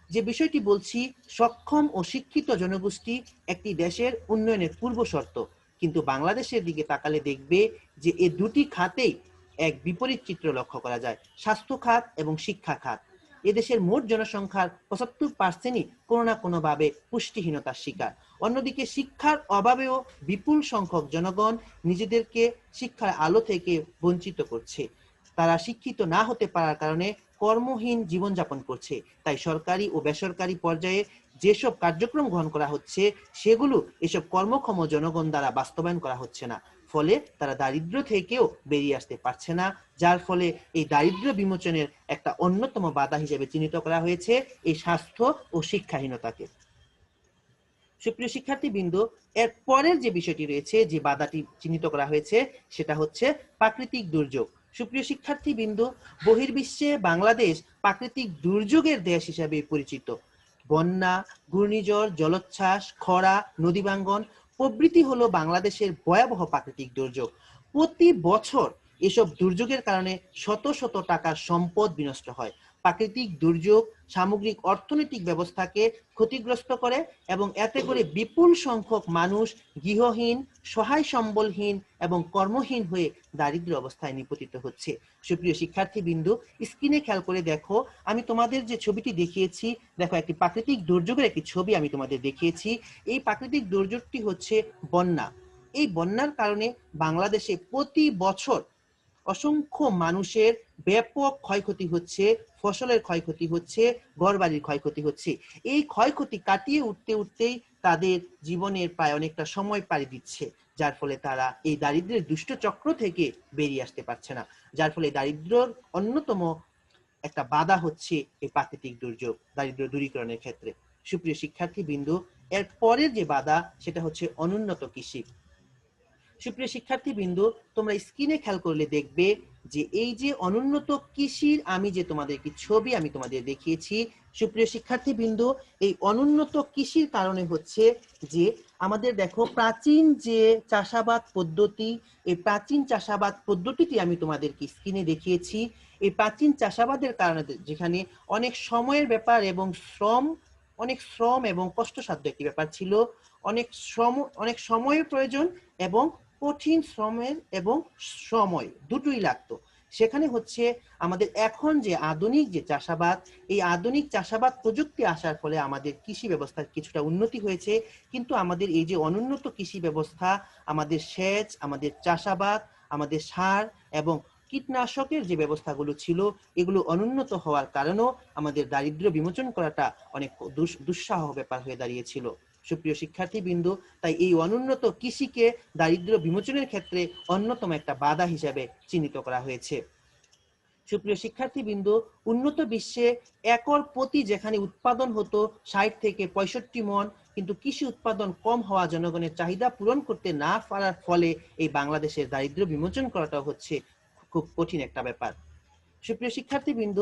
যে বিষয়টি বলছি, সক্ষম ও শিক্ষিত জনগোষ্ঠী একটি দেশের উন্নয়নের পূর্ব শর্ত। কিন্তু বাংলাদেশের দিকে তাকালে দেখবে যে এই দুটি খাতেই এক বিপরীত চিত্র লক্ষ্য করা যায়, স্বাস্থ্য খাত এবং শিক্ষা খাত। এদেশের মোট জনসংখ্যার ৭৫%ই কোনো না কোনো ভাবে পুষ্টিহীনতার শিকার। অন্যদিকে শিক্ষার অভাবেও বিপুল সংখ্যক জনগণ নিজেদেরকে শিক্ষার আলো থেকে বঞ্চিত করছে। তারা শিক্ষিত না হতে পারার কারণে কর্মহীন জীবনযাপন করছে। তাই সরকারি ও বেসরকারি পর্যায়ে যেসব কার্যক্রম গ্রহণ করা হচ্ছে, সেগুলো এসব কর্মক্ষম জনগণ দ্বারা বাস্তবায়ন করা হচ্ছে না। ফলে তারা দারিদ্র থেকেও বেরিয়ে আসতে পারছে না, যার ফলে এই দারিদ্র বিমোচনের একটা অন্যতম বাধা হিসেবে চিহ্নিত করা হয়েছে এই স্বাস্থ্য ও শিক্ষাহীনতাকে। সুপ্রিয় শিক্ষার্থীবৃন্দ, এর পরের যে বিষয়টি রয়েছে, যে বাধাটি চিহ্নিত করা হয়েছে, সেটা হচ্ছে প্রাকৃতিক দুর্যোগ। সুপ্রিয় শিক্ষার্থীবৃন্দ, বহির্বিশ্বে বাংলাদেশ প্রাকৃতিক দুর্যোগের দেশ হিসেবে পরিচিত। বন্যা, ঘূর্ণিঝড়, জলোচ্ছ্বাস, খরা, নদী ভাঙ্গন প্রভৃতি হলো বাংলাদেশের ভয়াবহ প্রাকৃতিক দুর্যোগ। প্রতি বছর এসব দুর্যোগের কারণে শত শত টাকার সম্পদ বিনষ্ট হয়। প্রাকৃতিক দুর্যোগ সামগ্রিক অর্থনৈতিক ব্যবস্থাকে ক্ষতিগ্রস্ত করে এবং এতে করে বিপুল সংখ্যক মানুষ গৃহহীন, সহায় সম্বলহীন এবং কর্মহীন হয়ে দারিদ্র অবস্থায় নিপতিত হচ্ছে। সুপ্রিয় শিক্ষার্থীবৃন্দ, স্ক্রিনে খেয়াল করে দেখো, আমি তোমাদের যে ছবিটি দেখিয়েছি, দেখো একটি প্রাকৃতিক দুর্যোগের একটি ছবি আমি তোমাদের দেখিয়েছি। এই প্রাকৃতিক দুর্যোগটি হচ্ছে বন্যা। এই বন্যার কারণে বাংলাদেশে প্রতি বছর অসংখ্য মানুষের ব্যাপক ক্ষয়ক্ষতি হচ্ছে, ফসলের ক্ষয়ক্ষতি হচ্ছে, ঘরবাড়ির ক্ষয়ক্ষতি হচ্ছে। এই ক্ষয়ক্ষতি কাটিয়ে উঠতেই তাদের জীবনের প্রায় অনেকটা সময় পাড়ি দিচ্ছে, যার ফলে তারা এই দারিদ্র্যের দুষ্ট চক্র থেকে বেরিয়ে আসতে পারছে না। যার ফলে দারিদ্র্যর অন্যতম একটা বাধা হচ্ছে এই প্রাকৃতিক দুর্যোগ দারিদ্র্য দূরীকরণের ক্ষেত্রে। সুপ্রিয় শিক্ষার্থীবৃন্দ, এর পরের যে বাধা, সেটা হচ্ছে অনুন্নত কৃষি। সুপ্রিয় শিক্ষার্থীবৃন্দ, তোমরা স্ক্রিনে খেয়াল করলে দেখবে যে এই যে অনুন্নত কৃষির আমি যে তোমাদেরকে ছবি আমি তোমাদের দেখিয়েছি, সুপ্রিয় শিক্ষার্থীবৃন্দ, এই অনুন্নত কৃষির কারণে হচ্ছে যে আমাদের দেখো প্রাচীন যে চাষাবাদ পদ্ধতি, এই প্রাচীন চাষাবাদ পদ্ধতিটি আমি তোমাদেরকে স্ক্রিনে দেখিয়েছি। এই প্রাচীন চাষাবাদের কারণে যেখানে অনেক সময়ের ব্যাপার এবং অনেক শ্রম এবং কষ্টসাধ্য একটি ব্যাপার ছিল, অনেক সময়ের প্রয়োজন এবং কঠিন শ্রমের এবং সময় দুটোই লাগতো। সেখানে হচ্ছে আমাদের এখন যে আধুনিক যে চাষাবাদ, এই আধুনিক চাষাবাদ প্রযুক্তি আসার ফলে আমাদের কৃষি ব্যবস্থার কিছুটা উন্নতি হয়েছে, কিন্তু আমাদের এই যে অনুন্নত কৃষি ব্যবস্থা, আমাদের সেচ, আমাদের চাষাবাদ, আমাদের সার এবং কীটনাশকের যে ব্যবস্থাগুলো ছিল, এগুলো অনুন্নত হওয়ার কারণেও আমাদের দারিদ্র বিমোচন করাটা অনেক দুঃসাহ ব্যাপার হয়ে দাঁড়িয়েছিল। সুপ্রিয় শিক্ষার্থীবৃন্দ, তাই এই অনুন্নত কৃষিকে দারিদ্র বিমোচনের ক্ষেত্রে অন্যতম একটা বাধা হিসেবে চিহ্নিত করা হয়েছে। সুপ্রিয় শিক্ষার্থীবৃন্দ, উন্নত বিশ্বে একর প্রতি যেখানে উৎপাদন হতো ৬০ থেকে ৬৫ মন, কিন্তু কৃষি উৎপাদন কম হওয়া জনগণের চাহিদা পূরণ করতে না পারার ফলে এই বাংলাদেশের দারিদ্র বিমোচন করাটা হচ্ছে খুব কঠিন একটা ব্যাপার। সুপ্রিয় শিক্ষার্থীবৃন্দ,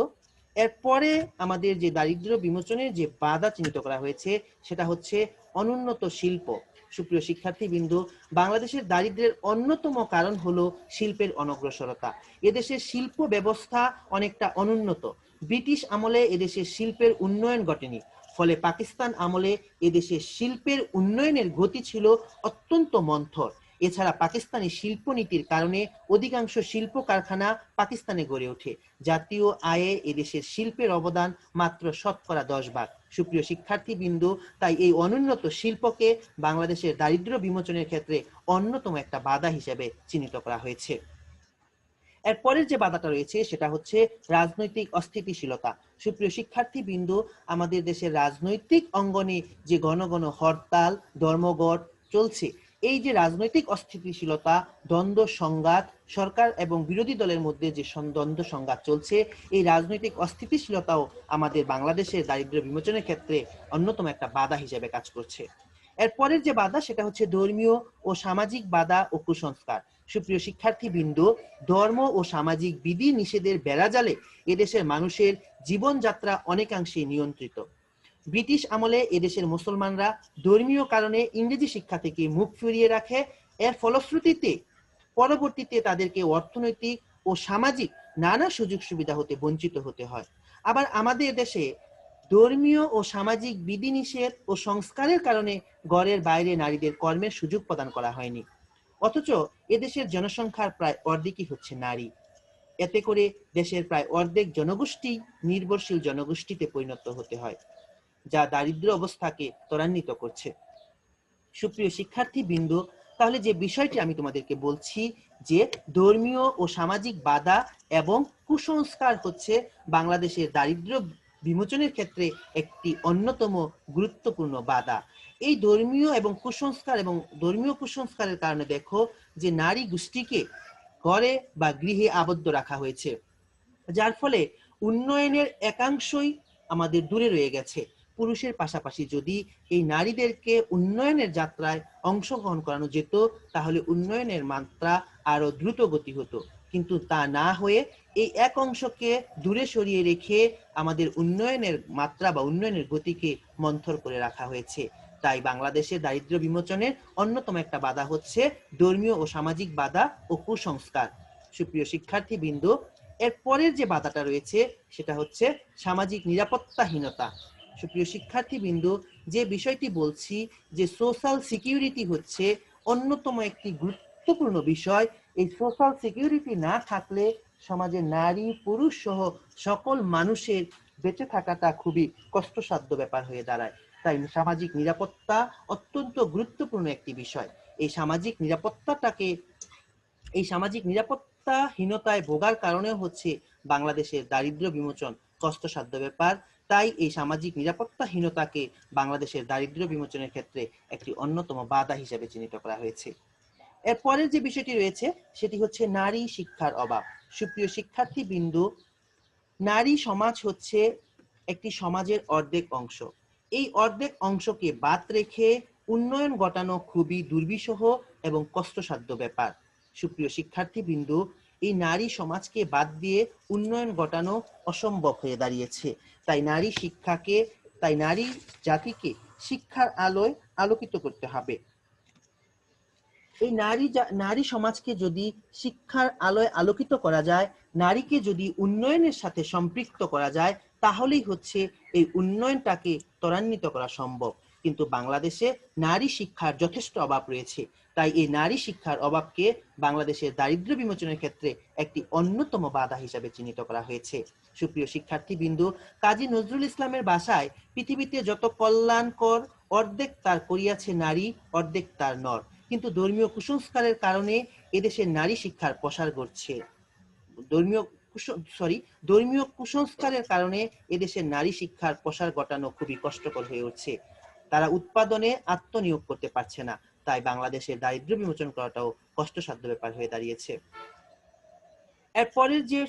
এরপরে আমাদের যে দারিদ্র্য বিমোচনের যে বাধা চিহ্নিত করা হয়েছে সেটা হচ্ছে অনুন্নত শিল্প। সুপ্রিয় শিক্ষার্থীবৃন্দু, বাংলাদেশের দারিদ্র্যের অন্যতম কারণ হলো শিল্পের অনগ্রসরতা। এদেশের শিল্প ব্যবস্থা অনেকটা অনুন্নত। ব্রিটিশ আমলে এদেশের শিল্পের উন্নয়ন ঘটেনি, ফলে পাকিস্তান আমলে এদেশের শিল্পের উন্নয়নের গতি ছিল অত্যন্ত মন্থর। এছাড়া পাকিস্তানি শিল্পনীতির কারণে অধিকাংশ শিল্প কারখানা পাকিস্তানে গড়ে ওঠে। জাতীয় আয়ে এদেশের শিল্পের অবদান মাত্র 10%। সুপ্রিয় শিক্ষার্থীবৃন্দু, তাই এই অনুন্নত শিল্পকে বাংলাদেশের দারিদ্র্য বিমোচনের ক্ষেত্রে অন্যতম একটা বাধা হিসেবে চিহ্নিত করা হয়েছে। এরপরের যে বাধাটা রয়েছে সেটা হচ্ছে রাজনৈতিক অস্থিতিশীলতা। সুপ্রিয় শিক্ষার্থীবৃন্দু, আমাদের দেশের রাজনৈতিক অঙ্গনে যে ঘন ঘন হরতাল, ধর্মঘট চলছে, এই যে রাজনৈতিক অস্থিতিশীলতা, দ্বন্দ্ব সংঘাত, সরকার এবং বিরোধী দলের মধ্যে যে দ্বন্দ্ব সংঘাত চলছে, এই রাজনৈতিক অস্থিতিশীলতাও আমাদের বাংলাদেশের দারিদ্র্য বিমোচনের ক্ষেত্রে অন্যতম একটা বাধা হিসেবে কাজ করছে। এরপরের যে বাধা সেটা হচ্ছে ধর্মীয় ও সামাজিক বাধা ও কুসংস্কার। সুপ্রিয় শিক্ষার্থীবৃন্দ, ধর্ম ও সামাজিক বিধি নিষেধের বেড়াজালে এদেশের মানুষের জীবনযাত্রা অনেকাংশে নিয়ন্ত্রিত। ব্রিটিশ আমলে এদেশের মুসলমানরা ধর্মীয় কারণে ইংরেজি শিক্ষা থেকে মুখ ফিরিয়ে রাখে। এর ফলশ্রুতিতে পরবর্তীতে তাদেরকে অর্থনৈতিক ও সামাজিক নানা সুযোগ সুবিধা হতে বঞ্চিত হতে হয়। আবার আমাদের দেশে ধর্মীয় ও সামাজিক বিধিনিষেধ ও সংস্কারের কারণে ঘরের বাইরে নারীদের কর্মের সুযোগ প্রদান করা হয়নি। অথচ এদেশের জনসংখ্যার প্রায় অর্ধেকই হচ্ছে নারী। এতে করে দেশের প্রায় অর্ধেক জনগোষ্ঠী নির্ভরশীল জনগোষ্ঠীতে পরিণত হতে হয়, যা দারিদ্র্য অবস্থাকে ত্বরান্বিত করছে। সুপ্রিয় শিক্ষার্থীবৃন্দ, তাহলে যে বিষয়টি আমি তোমাদেরকে বলছি যে ধর্মীয় ও সামাজিক বাধা এবং কুসংস্কার হচ্ছে বাংলাদেশের দারিদ্র্য বিমোচনের ক্ষেত্রে একটি অন্যতম গুরুত্বপূর্ণ বাধা। এই ধর্মীয় কুসংস্কারের কারণে দেখো যে নারী গোষ্ঠীকে ঘরে বা গৃহে আবদ্ধ রাখা হয়েছে, যার ফলে উন্নয়নের একাংশই আমাদের দূরে রয়ে গেছে। পুরুষের পাশাপাশি যদি এই নারীদেরকে উন্নয়নের যাত্রায় অংশগ্রহণ করানো যেত, তাহলে উন্নয়নের মাত্রা আরো দ্রুত গতি হতো। কিন্তু তা না হয়ে এই এক অংশকে দূরে সরিয়ে রেখে আমাদের উন্নয়নের মাত্রা বা উন্নয়নের গতিকে মন্থর করে রাখা হয়েছে। তাই বাংলাদেশের দারিদ্র্য বিমোচনের অন্যতম একটা বাধা হচ্ছে ধর্মীয় ও সামাজিক বাধা ও কুসংস্কার। সুপ্রিয় শিক্ষার্থীবৃন্দ, এর পরের যে বাধাটা রয়েছে সেটা হচ্ছে সামাজিক নিরাপত্তাহীনতা। সুপ্রিয় শিক্ষার্থীবৃন্দ, যে বিষয়টি বলছি যে সোশ্যাল সিকিউরিটি হচ্ছে অন্যতম একটি গুরুত্বপূর্ণ বিষয়। এই সোশ্যাল সিকিউরিটি না থাকলে সমাজে নারী পুরুষ সহ সকল মানুষের বেঁচে থাকাটা খুবই কষ্টসাধ্য ব্যাপার হয়ে দাঁড়ায়। তাই সামাজিক নিরাপত্তা অত্যন্ত গুরুত্বপূর্ণ একটি বিষয়। এই সামাজিক নিরাপত্তাহীনতায় ভোগার কারণে হচ্ছে বাংলাদেশের দারিদ্র্য বিমোচন কষ্টসাধ্য ব্যাপার। তাই এই সামাজিক নিরাপত্তাহীনতাকে বাংলাদেশের দারিদ্র্য বিমোচনের ক্ষেত্রে একটি অন্যতম বাধা হিসেবে চিহ্নিত করা হয়েছে। এরপরের যে বিষয়টি রয়েছে সেটি হচ্ছে নারী শিক্ষার অভাব। সুপ্রিয় শিক্ষার্থীবৃন্দ, নারী সমাজ হচ্ছে একটি সমাজের অর্ধেক অংশ। এই অর্ধেক অংশকে বাদ রেখে উন্নয়ন ঘটানো খুবই দুর্বিষহ এবং কষ্টসাধ্য ব্যাপার। সুপ্রিয় শিক্ষার্থীবৃন্দ, এই নারী সমাজকে বাদ দিয়ে উন্নয়ন ঘটানো অসম্ভব হয়ে দাঁড়িয়েছে। তাই নারী জাতিকে শিক্ষার আলোয় আলোকিত করতে হবে। এই নারী সমাজকে যদি শিক্ষার আলোয় আলোকিত করা যায়, নারীকে যদি উন্নয়নের সাথে সম্পৃক্ত করা যায়, তাহলেই হচ্ছে এই উন্নয়নটাকে ত্বরান্বিত করা সম্ভব। কিন্তু বাংলাদেশে নারী শিক্ষার যথেষ্ট অভাব রয়েছে। তাই এই নারী শিক্ষার অভাবকে বাংলাদেশের দারিদ্র্য বিমোচনের ক্ষেত্রে একটি অন্যতম বাধা হিসেবে চিহ্নিত করা হয়েছে। সুপ্রিয় শিক্ষার্থীবৃন্দ, কাজী নজরুল ইসলামের ভাষায় পৃথিবীতে যত কল্যাণকর অর্ধেক তার করিয়াছে নারী, অর্ধেক তার নর। কিন্তু ধর্মীয় কুসংস্কারের কারণে এদেশের নারী শিক্ষার প্রসার ঘটছে। ধর্মীয় কুসংস্কারের কারণে এদেশের নারী শিক্ষার প্রসার ঘটানো খুবই কষ্টকর হয়ে উঠছে। তারা উৎপাদনে আত্মনিয়োগ করতে পারছে না। তাই বাংলাদেশের দারিদ্র্য বিমোচন করাটাও কষ্টসাধ্য ব্যাপার হয়ে দাঁড়িয়েছে। এরপরের যে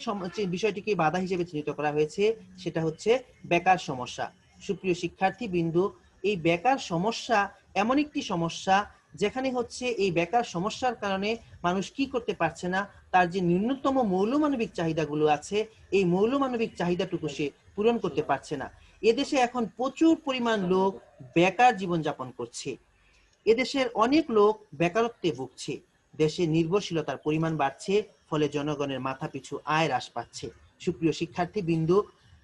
বিষয়টিকে বাধা হিসেবে চিহ্নিত করা হয়েছে সেটা হচ্ছে বেকার সমস্যা। সুপ্রিয় শিক্ষার্থীবৃন্দ, এই বেকার সমস্যা এমন একটি সমস্যা যেখানে হচ্ছে এই বেকার সমস্যার কারণে মানুষ কি করতে পারছে না, তার যে ন্যূনতম মৌলমানবিক চাহিদাগুলো আছে এই মৌলমানবিক চাহিদাটুকু সে পূরণ করতে পারছে না। এদেশে এখন প্রচুর পরিমাণ লোক বেকার জীবনযাপন করছে। এদেশের অনেক লোক বেকারত্বে ভুগছে। দেশে নির্ভরশীলতার পরিমাণ বাড়ছে, ফলে জনগণের মাথাপিছু আয় হ্রাস পাচ্ছে। সুপ্রিয় শিক্ষার্থীবৃন্দ,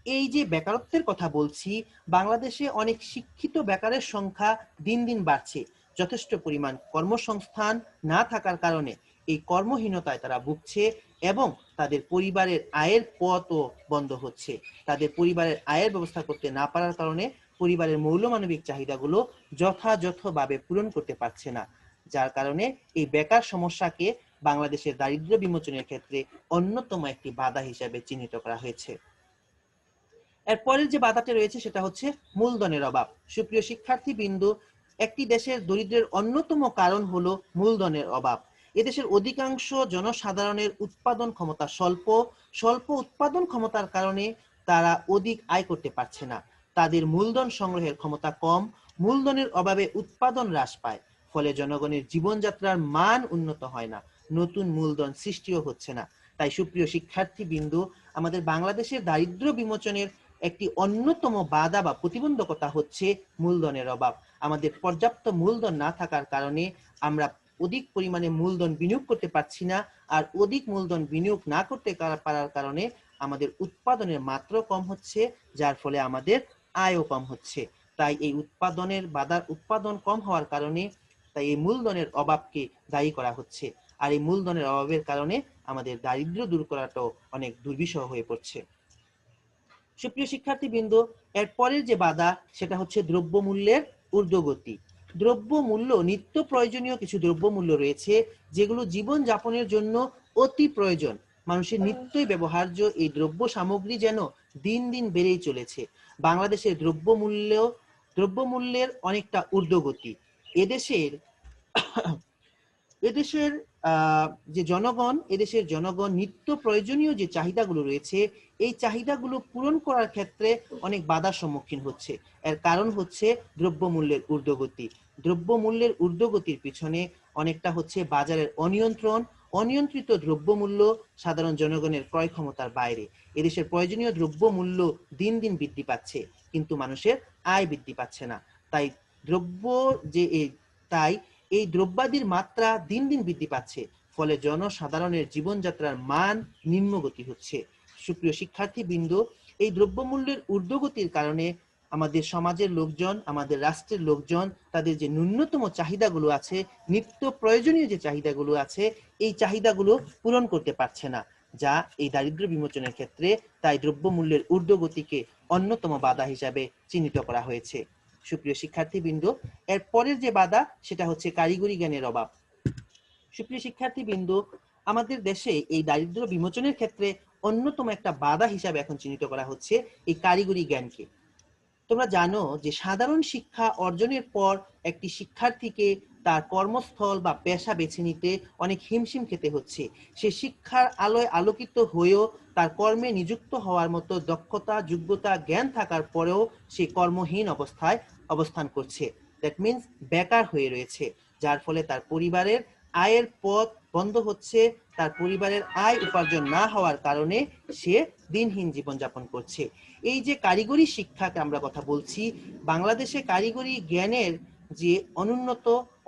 এই যে বেকারত্বের কথা বলছি, বাংলাদেশে অনেক শিক্ষিত বেকারের সংখ্যা দিন দিন বাড়ছে। যথেষ্ট পরিমাণ কর্মসংস্থান না থাকার কারণে এই কর্মহীনতায় তারা ভুগছে এবং তাদের পরিবারের আয়ের পথও বন্ধ হচ্ছে। তাদের পরিবারের আয়ের ব্যবস্থা করতে না পারার কারণে পরিবারের মৌলমানবিক চাহিদাগুলো যথাযথভাবে পূরণ করতে পারছে না, যার কারণে এই বেকার সমস্যাকে বাংলাদেশের দারিদ্র বিমোচনের ক্ষেত্রে অন্যতম একটি বাধা হিসেবে চিহ্নিত করা হয়েছে। এরপরের যে বাধাটা রয়েছে সেটা হচ্ছে মূলধনের অভাব। সুপ্রিয় শিক্ষার্থীবৃন্দ, একটি দেশের দরিদ্রের অন্যতম কারণ হলো মূলধনের অভাব। এদেশের অধিকাংশ জনসাধারণের উৎপাদন ক্ষমতা স্বল্প উৎপাদন ক্ষমতার কারণে তারা অধিক আয় করতে পারছে না। তাদের মূলধন সংগ্রহের ক্ষমতা কম, মূলধনের অভাবে উৎপাদন হ্রাস পায়, ফলে জনগণের জীবনযাত্রার মান উন্নত হয় না, নতুন মূলধন সৃষ্টিও হচ্ছে না। তাই সুপ্রিয় শিক্ষার্থীবৃন্দ, আমাদের বাংলাদেশের দারিদ্র বিমোচনের একটি অন্যতম বাধা বা প্রতিবন্ধকতা হচ্ছে মূলধনের অভাব। আমাদের পর্যাপ্ত মূলধন না থাকার কারণে আমরা অধিক পরিমাণে মূলধন বিনিয়োগ করতে পারছি না, আর অধিক মূলধন বিনিয়োগ না করতে পারার কারণে আমাদের উৎপাদনের মাত্রা কম হচ্ছে, যার ফলে আমাদের আয়ও কম হচ্ছে। তাই এই উৎপাদন কম হওয়ার কারণে তাই এই মূলধনের অভাবকে দায়ী করা হচ্ছে, আর এই মূলধনের অভাবের কারণে আমাদের দারিদ্র দূর করাটাও অনেক দুর্বিষহ হয়ে পড়ছে। সুপ্রিয় শিক্ষার্থীবৃন্দ, এর পরের যে বাধা সেটা হচ্ছে দ্রব্যমূল্যের ঊর্ধ্বগতি। দ্রব্যমূল্য, নিত্য প্রয়োজনীয় কিছু দ্রব্যমূল্য রয়েছে যেগুলো জীবন যাপনের জন্য অতি প্রয়োজন। মানুষের নিত্যই ব্যবহার্য এই দ্রব্য সামগ্রী যেন দিন দিন বেড়েই চলেছে। বাংলাদেশের দ্রব্যমূল্যের অনেকটা ঊর্ধ্বগতি। এদেশের এদেশের এদেশের জনগণ নিত্য প্রয়োজনীয় যে চাহিদাগুলো রয়েছে এই চাহিদাগুলো পূরণ করার ক্ষেত্রে অনেক বাধার সম্মুখীন হচ্ছে। এর কারণ হচ্ছে দ্রব্যমূল্যের ঊর্ধ্বগতি। দ্রব্যমূল্যের ঊর্ধ্বগতির পিছনে অনেকটা হচ্ছে বাজারের অনিয়ন্ত্রিত দ্রব্যমূল্য সাধারণ জনগণের ক্রয় ক্ষমতার বাইরে। এদেশের প্রয়োজনীয় দ্রব্যমূল্য দিন দিন বৃদ্ধি পাচ্ছে, কিন্তু মানুষের আয় বৃদ্ধি পাচ্ছে না। তাই তাই এই দ্রব্যাদির মাত্রা দিন দিন বৃদ্ধি পাচ্ছে, ফলে জনসাধারণের জীবনযাত্রার মান নিম্নগতি হচ্ছে। সুপ্রিয় শিক্ষার্থীবৃন্দ, এই দ্রব্যমূল্যের ঊর্ধ্বগতির কারণে আমাদের সমাজের লোকজন, আমাদের রাষ্ট্রের লোকজন তাদের যে ন্যূনতম চাহিদাগুলো আছে, নিত্য প্রয়োজনীয় যে চাহিদাগুলো আছে, এই চাহিদাগুলো পূরণ করতে পারছে না, যা এই দারিদ্র্য বিমোচনের ক্ষেত্রে তাই দ্রব্যমূল্যের ঊর্ধ্বগতিকে অন্যতম বাধা হিসাবে চিহ্নিত করা হয়েছে। সুপ্রিয় শিক্ষার্থীবৃন্দ, এর পরের যে বাধা সেটা হচ্ছে কারিগরি জ্ঞানের অভাব। সুপ্রিয় শিক্ষার্থীবৃন্দ, আমাদের দেশে এই দারিদ্র বিমোচনের ক্ষেত্রে অন্যতম একটা বাধা হিসাবে এখন চিহ্নিত করা হচ্ছে এই কারিগরি জ্ঞানকে। তোমরা জানো যে সাধারণ শিক্ষা অর্জনের পর একটি শিক্ষার্থীকে তার কর্মস্থল বা পেশা বেছে নিতে অনেক হিমশিম খেতে হচ্ছে। সে শিক্ষার আলোয় আলোকিত হয়েও তার কর্মে নিযুক্ত হওয়ার মতো দক্ষতা, যোগ্যতা, জ্ঞান থাকার পরেও সে কর্মহীন অবস্থায় অবস্থান করছে। দ্যাট মিনস বেকার হয়ে রয়েছে, যার ফলে তার পরিবারের আয়ের পথ বন্ধ হচ্ছে। তার পরিবারের আয় উপার্জন না হওয়ার কারণে সে দিনহীন জীবনযাপন করছে। এই যে কারিগরি শিক্ষাকে আমরা কথা বলছি, বাংলাদেশে কারিগরি জ্ঞানের যে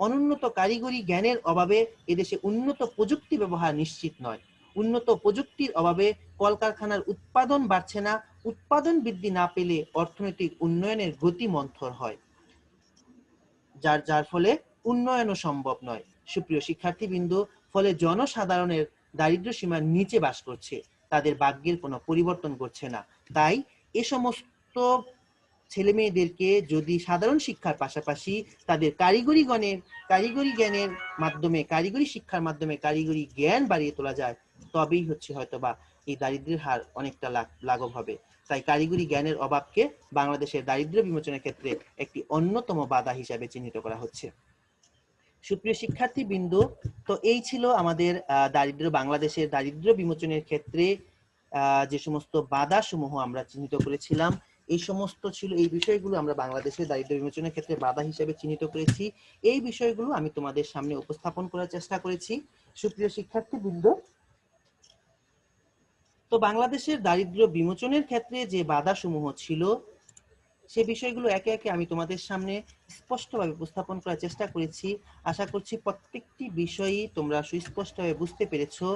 অনুন্নত কারিগরি জ্ঞানের অভাবে এদেশে উন্নত প্রযুক্তি ব্যবহার নিশ্চিত নয়। উন্নত প্রযুক্তির অভাবে কলকারখানার উৎপাদন বাড়ছে না, উৎপাদন বৃদ্ধি না পেলে অর্থনৈতিক উন্নয়নের গতি মন্থর হয়, যার ফলে উন্নয়নও সম্ভব নয়। সুপ্রিয় শিক্ষার্থীবৃন্দ, ফলে জনসাধারণের দারিদ্র্য সীমার নিচে বাস করছে, তাদের ভাগ্যের কোনো পরিবর্তন করছে না। তাই এ সমস্ত ছেলে মেয়েদেরকে যদি সাধারণ শিক্ষার পাশাপাশি তাদের কারিগরি জ্ঞানের মাধ্যমে, কারিগরি শিক্ষার মাধ্যমে কারিগরি জ্ঞান বাড়িয়ে তোলা যায়, তবেই হচ্ছে হয়তোবা এই দারিদ্র্যের হার অনেকটা লাঘব হবে। তাই কারিগরি জ্ঞানের অভাবকে বাংলাদেশের দারিদ্র্য বিমোচনের ক্ষেত্রে একটি অন্যতম বাধা হিসাবে চিহ্নিত করা হচ্ছে। সুপ্রিয় শিক্ষার্থীবৃন্দ, তো এই ছিল আমাদের বাংলাদেশের দারিদ্র্য বিমোচনের ক্ষেত্রে যে সমস্ত বাধা সমূহ আমরা চিহ্নিত করেছিলাম, এই সমস্ত ছিল, এই বিষয়গুলো আমরা বাংলাদেশের দারিদ্র্য বিমোচনের ক্ষেত্রে বাধা হিসেবে চিহ্নিত করেছি। এই বিষয়গুলো আমি তোমাদের সামনে উপস্থাপন করার চেষ্টা করেছি। সুপ্রিয় শিক্ষার্থীবৃন্দ, তো বাংলাদেশের দারিদ্র্য বিমোচনের ক্ষেত্রে যে বাধাসমূহ ছিল সে বিষয়গুলো একে একে আমি তোমাদের সামনে স্পষ্টভাবে উপস্থাপন করার চেষ্টা করেছি। আশা করছি প্রত্যেকটি বিষয়ই তোমরা সুস্পষ্টভাবে বুঝতে পেরেছো।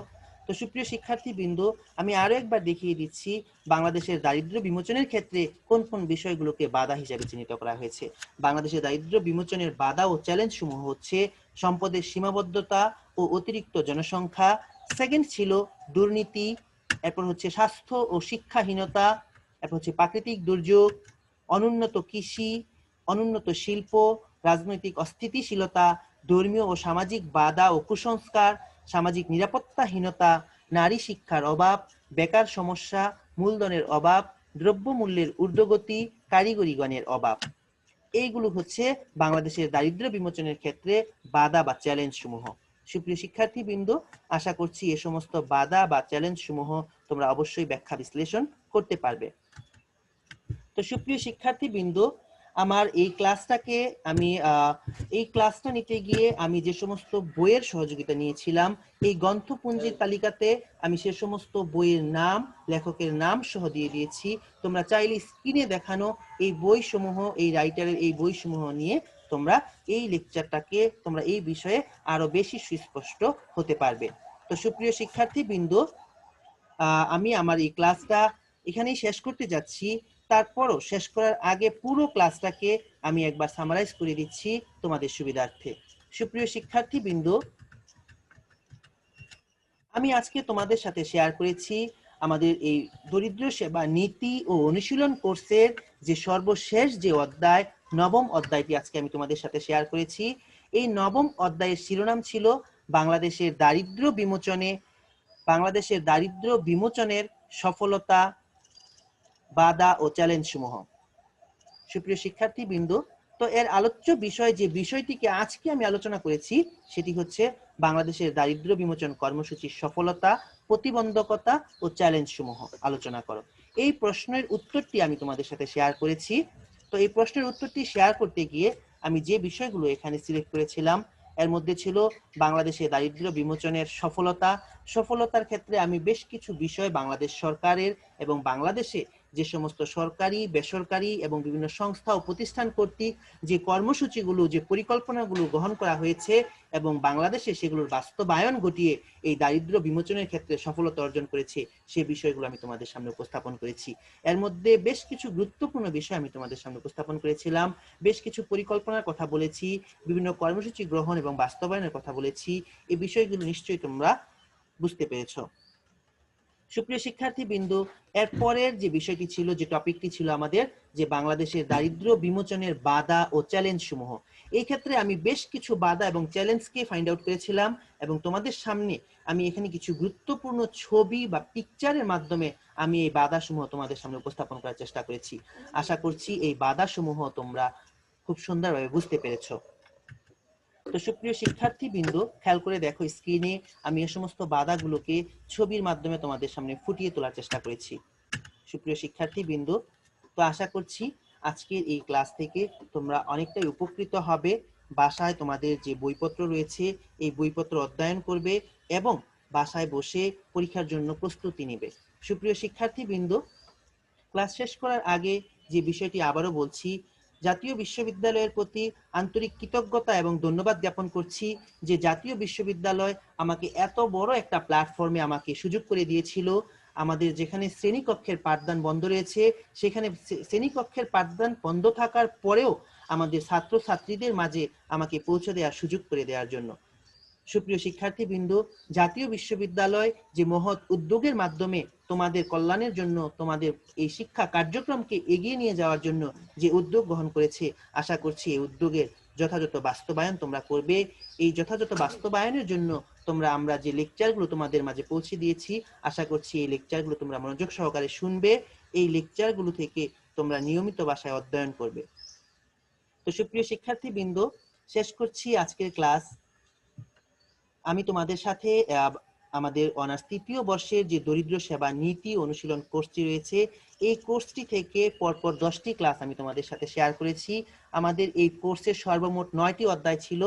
তো সুপ্রিয় শিক্ষার্থীবৃন্দ, আমি আরো একবার দেখিয়ে দিচ্ছি বাংলাদেশের দারিদ্র্য বিমোচনের ক্ষেত্রে কোন কোন বিষয়গুলোকে বাধা হিসেবে চিহ্নিত করা হয়েছে। বাংলাদেশের দারিদ্র্য বিমোচনের বাধা ও চ্যালেঞ্জ সমূহ হচ্ছে সম্পদের সীমাবদ্ধতা ও অতিরিক্ত জনসংখ্যা, সেকেন্ড ছিল দুর্নীতি, এরপর হচ্ছে স্বাস্থ্য ও শিক্ষাহীনতা, এরপর হচ্ছে প্রাকৃতিক দুর্যোগ, অনুন্নত কৃষি, অনুন্নত শিল্প, রাজনৈতিক অস্থিতিশীলতা, ধর্মীয় ও সামাজিক বাধা ও কুসংস্কার, সামাজিক নিরাপত্তাহীনতা, নারী শিক্ষার অভাব, বেকার সমস্যা, মূলধনের অভাব, দ্রব্যমূল্যের ঊর্ধ্বগতি, কারিগরি জ্ঞানের অভাব। এইগুলো হচ্ছে বাংলাদেশের দারিদ্র্য বিমোচনের ক্ষেত্রে বাধা বা চ্যালেঞ্জ সমূহ। সুপ্রিয় শিক্ষার্থীবৃন্দ, আশা করছি এ সমস্ত বাধা বা চ্যালেঞ্জ সমূহ তোমরা অবশ্যই ব্যাখ্যা বিশ্লেষণ করতে পারবে। তো সুপ্রিয় শিক্ষার্থীবৃন্দ, আমার এই ক্লাসটা নিতে গিয়ে আমি যে সমস্ত বইয়ের সহযোগিতা নিয়েছিলাম, এই গ্রন্থপুঞ্জির তালিকাতে আমি সে সমস্ত বইয়ের নাম, লেখকের নাম সহ দিয়ে দিয়েছি। তোমরা চাইলে স্ক্রিনে দেখানো এই বইসমূহ, এই রাইটারের এই বইসমূহ নিয়ে তোমরা এই লেকচারটাকে, তোমরা এই বিষয়ে আরো বেশি সুস্পষ্ট হতে পারবে। তো সুপ্রিয় শিক্ষার্থীবৃন্দ, আমি আমার এই ক্লাসটা এখানেই শেষ করতে যাচ্ছি। তারপরও শেষ করার আগে পুরো ক্লাসটাকে আমি একবার সামারাইজ করে দিচ্ছি তোমাদের সুবিধার্থে। সুপ্রিয় শিক্ষার্থীবৃন্দ, আমি আজকে তোমাদের সাথে শেয়ার করেছি আমাদের এই দরিদ্র সেবা নীতি ও অনুশীলন কোর্সের যে সর্বশেষ যে অধ্যায়, নবম অধ্যায়টি আজকে আমি তোমাদের সাথে শেয়ার করেছি। এই নবম অধ্যায়ের শিরোনাম ছিল বাংলাদেশের দারিদ্র্য বিমোচনের সফলতা, বাধা ও চ্যালেঞ্জ সমূহ। সুপ্রিয় শিক্ষার্থীবৃন্দ, তো এর আলোচ্য বিষয়, যে বিষয়টিকে আজকে আমি আলোচনা করেছি, সেটি হচ্ছে বাংলাদেশের দারিদ্র্য বিমোচন কর্মসূচির সফলতা, প্রতিবন্ধকতা ও চ্যালেঞ্জ সমূহ আলোচনা করো। এই প্রশ্নের উত্তরটি আমি তোমাদের সাথে শেয়ার করেছি। তো এই প্রশ্নের উত্তরটি শেয়ার করতে গিয়ে আমি যে বিষয়গুলো এখানে সিলেক্ট করেছিলাম, এর মধ্যে ছিল বাংলাদেশে দারিদ্র্য বিমোচনের সফলতার ক্ষেত্রে আমি বেশ কিছু বিষয় বাংলাদেশ সরকারের এবং বাংলাদেশে যে সমস্ত সরকারি, বেসরকারি এবং বিভিন্ন সংস্থা ও প্রতিষ্ঠান কর্তৃক যে কর্মসূচিগুলো, যে পরিকল্পনাগুলো গ্রহণ করা হয়েছে এবং বাংলাদেশে সেগুলোর বাস্তবায়ন ঘটিয়ে এই দারিদ্র্য বিমোচনের ক্ষেত্রে সফলতা অর্জন করেছে, সে বিষয়গুলো আমি তোমাদের সামনে উপস্থাপন করেছি। এর মধ্যে বেশ কিছু গুরুত্বপূর্ণ বিষয় আমি তোমাদের সামনে উপস্থাপন করেছিলাম, বেশ কিছু পরিকল্পনার কথা বলেছি, বিভিন্ন কর্মসূচি গ্রহণ এবং বাস্তবায়নের কথা বলেছি। এই বিষয়গুলো নিশ্চয়ই তোমরা বুঝতে পেরেছো। সুপ্রিয় শিক্ষার্থীবৃন্দ, এর পরের যে বিষয়টি ছিল, যে টপিকটি ছিল আমাদের, যে বাংলাদেশের দারিদ্র্য বিমোচনের বাধা ও চ্যালেঞ্জ সমূহ। এই ক্ষেত্রে আমি বেশ কিছু বাধা এবং চ্যালেঞ্জকে ফাইন্ড আউট করেছিলাম এবং তোমাদের সামনে আমি এখানে কিছু গুরুত্বপূর্ণ ছবি বা পিকচারের মাধ্যমে আমি এই বাধা সমূহ তোমাদের সামনে উপস্থাপন করার চেষ্টা করেছি। আশা করছি এই বাধা সমূহ তোমরা খুব সুন্দরভাবে বুঝতে পেরেছো। তো সুপ্রিয় শিক্ষার্থীবৃন্দ, খেয়াল করে দেখো স্ক্রিনে আমি এই সমস্ত বাধাগুলোকে ছবির মাধ্যমে তোমাদের সামনে ফুটিয়ে তোলার চেষ্টা করেছি। সুপ্রিয় শিক্ষার্থীবৃন্দ, তো আশা করছি আজকের এই ক্লাস থেকে তোমরা অনেকটাই উপকৃত হবে। বাসায় তোমাদের যে বইপত্র রয়েছে, এই বইপত্র অধ্যয়ন করবে এবং বাসায় বসে পরীক্ষার জন্য প্রস্তুতি নেবে। সুপ্রিয় শিক্ষার্থীবৃন্দ, ক্লাস শেষ করার আগে যে বিষয়টি আবারও বলছি, জাতীয় বিশ্ববিদ্যালয়ের প্রতি আন্তরিক কৃতজ্ঞতা এবং ধন্যবাদ জ্ঞাপন করছি যে জাতীয় বিশ্ববিদ্যালয় আমাকে এত বড় একটা প্ল্যাটফর্মে আমাকে সুযোগ করে দিয়েছিল। আমাদের যেখানে শ্রেণীকক্ষের পাঠদান বন্ধ রয়েছে, সেখানে শ্রেণীকক্ষের পাঠদান বন্ধ থাকার পরেও আমাদের ছাত্রছাত্রীদের মাঝে আমাকে পৌঁছে দেওয়ার সুযোগ করে দেওয়ার জন্য। সুপ্রিয় শিক্ষার্থীবৃন্দ, জাতীয় বিশ্ববিদ্যালয় যে মহৎ উদ্যোগের মাধ্যমে তোমাদের কল্যাণের জন্য, তোমাদের এই শিক্ষা কার্যক্রমকে এগিয়ে নিয়ে যাওয়ার জন্য যে উদ্যোগ গ্রহণ করেছে, আশা করছি এই উদ্যোগের যথাযথ বাস্তবায়ন তোমরা করবে। এই যথাযথ বাস্তবায়নের জন্য আমরা যে লেকচারগুলো তোমাদের মাঝে পৌঁছে দিয়েছি, আশা করছি এই লেকচারগুলো তোমরা মনোযোগ সহকারে শুনবে, এই লেকচারগুলো থেকে তোমরা নিয়মিত ভাষায় অধ্যয়ন করবে। তো সুপ্রিয় শিক্ষার্থীবৃন্দ, শেষ করছি আজকের ক্লাস। আমি তোমাদের সাথে আমাদের অনার্স তৃতীয় বর্ষের যে দরিদ্র সেবা নীতি অনুশীলন কোর্সটি রয়েছে, এই কোর্সটি থেকে পরপর 10টি ক্লাস আমি তোমাদের সাথে শেয়ার করেছি। আমাদের এই কোর্সের সর্বমোট 9টি অধ্যায় ছিল।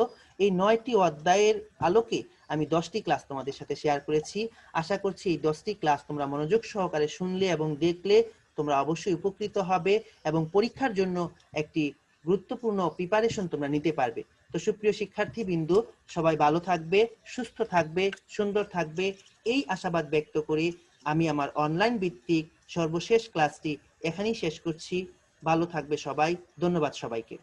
এই 9টি অধ্যায়ের আলোকে আমি 10টি ক্লাস তোমাদের সাথে শেয়ার করেছি। আশা করছি এই 10টি ক্লাস তোমরা মনোযোগ সহকারে শুনলে এবং দেখলে তোমরা অবশ্যই উপকৃত হবে এবং পরীক্ষার জন্য একটি গুরুত্বপূর্ণ প্রিপারেশন তোমরা নিতে পারবে। তো সুপ্রিয় শিক্ষার্থীবৃন্দ, সবাই ভালো থাকবে, সুস্থ থাকবে, সুন্দর থাকবে, এই আশাবাদ ব্যক্ত করে আমি আমার অনলাইন ভিত্তিক সর্বশেষ ক্লাসটি এখানেই শেষ করছি। ভালো থাকবে সবাই। ধন্যবাদ সবাইকে।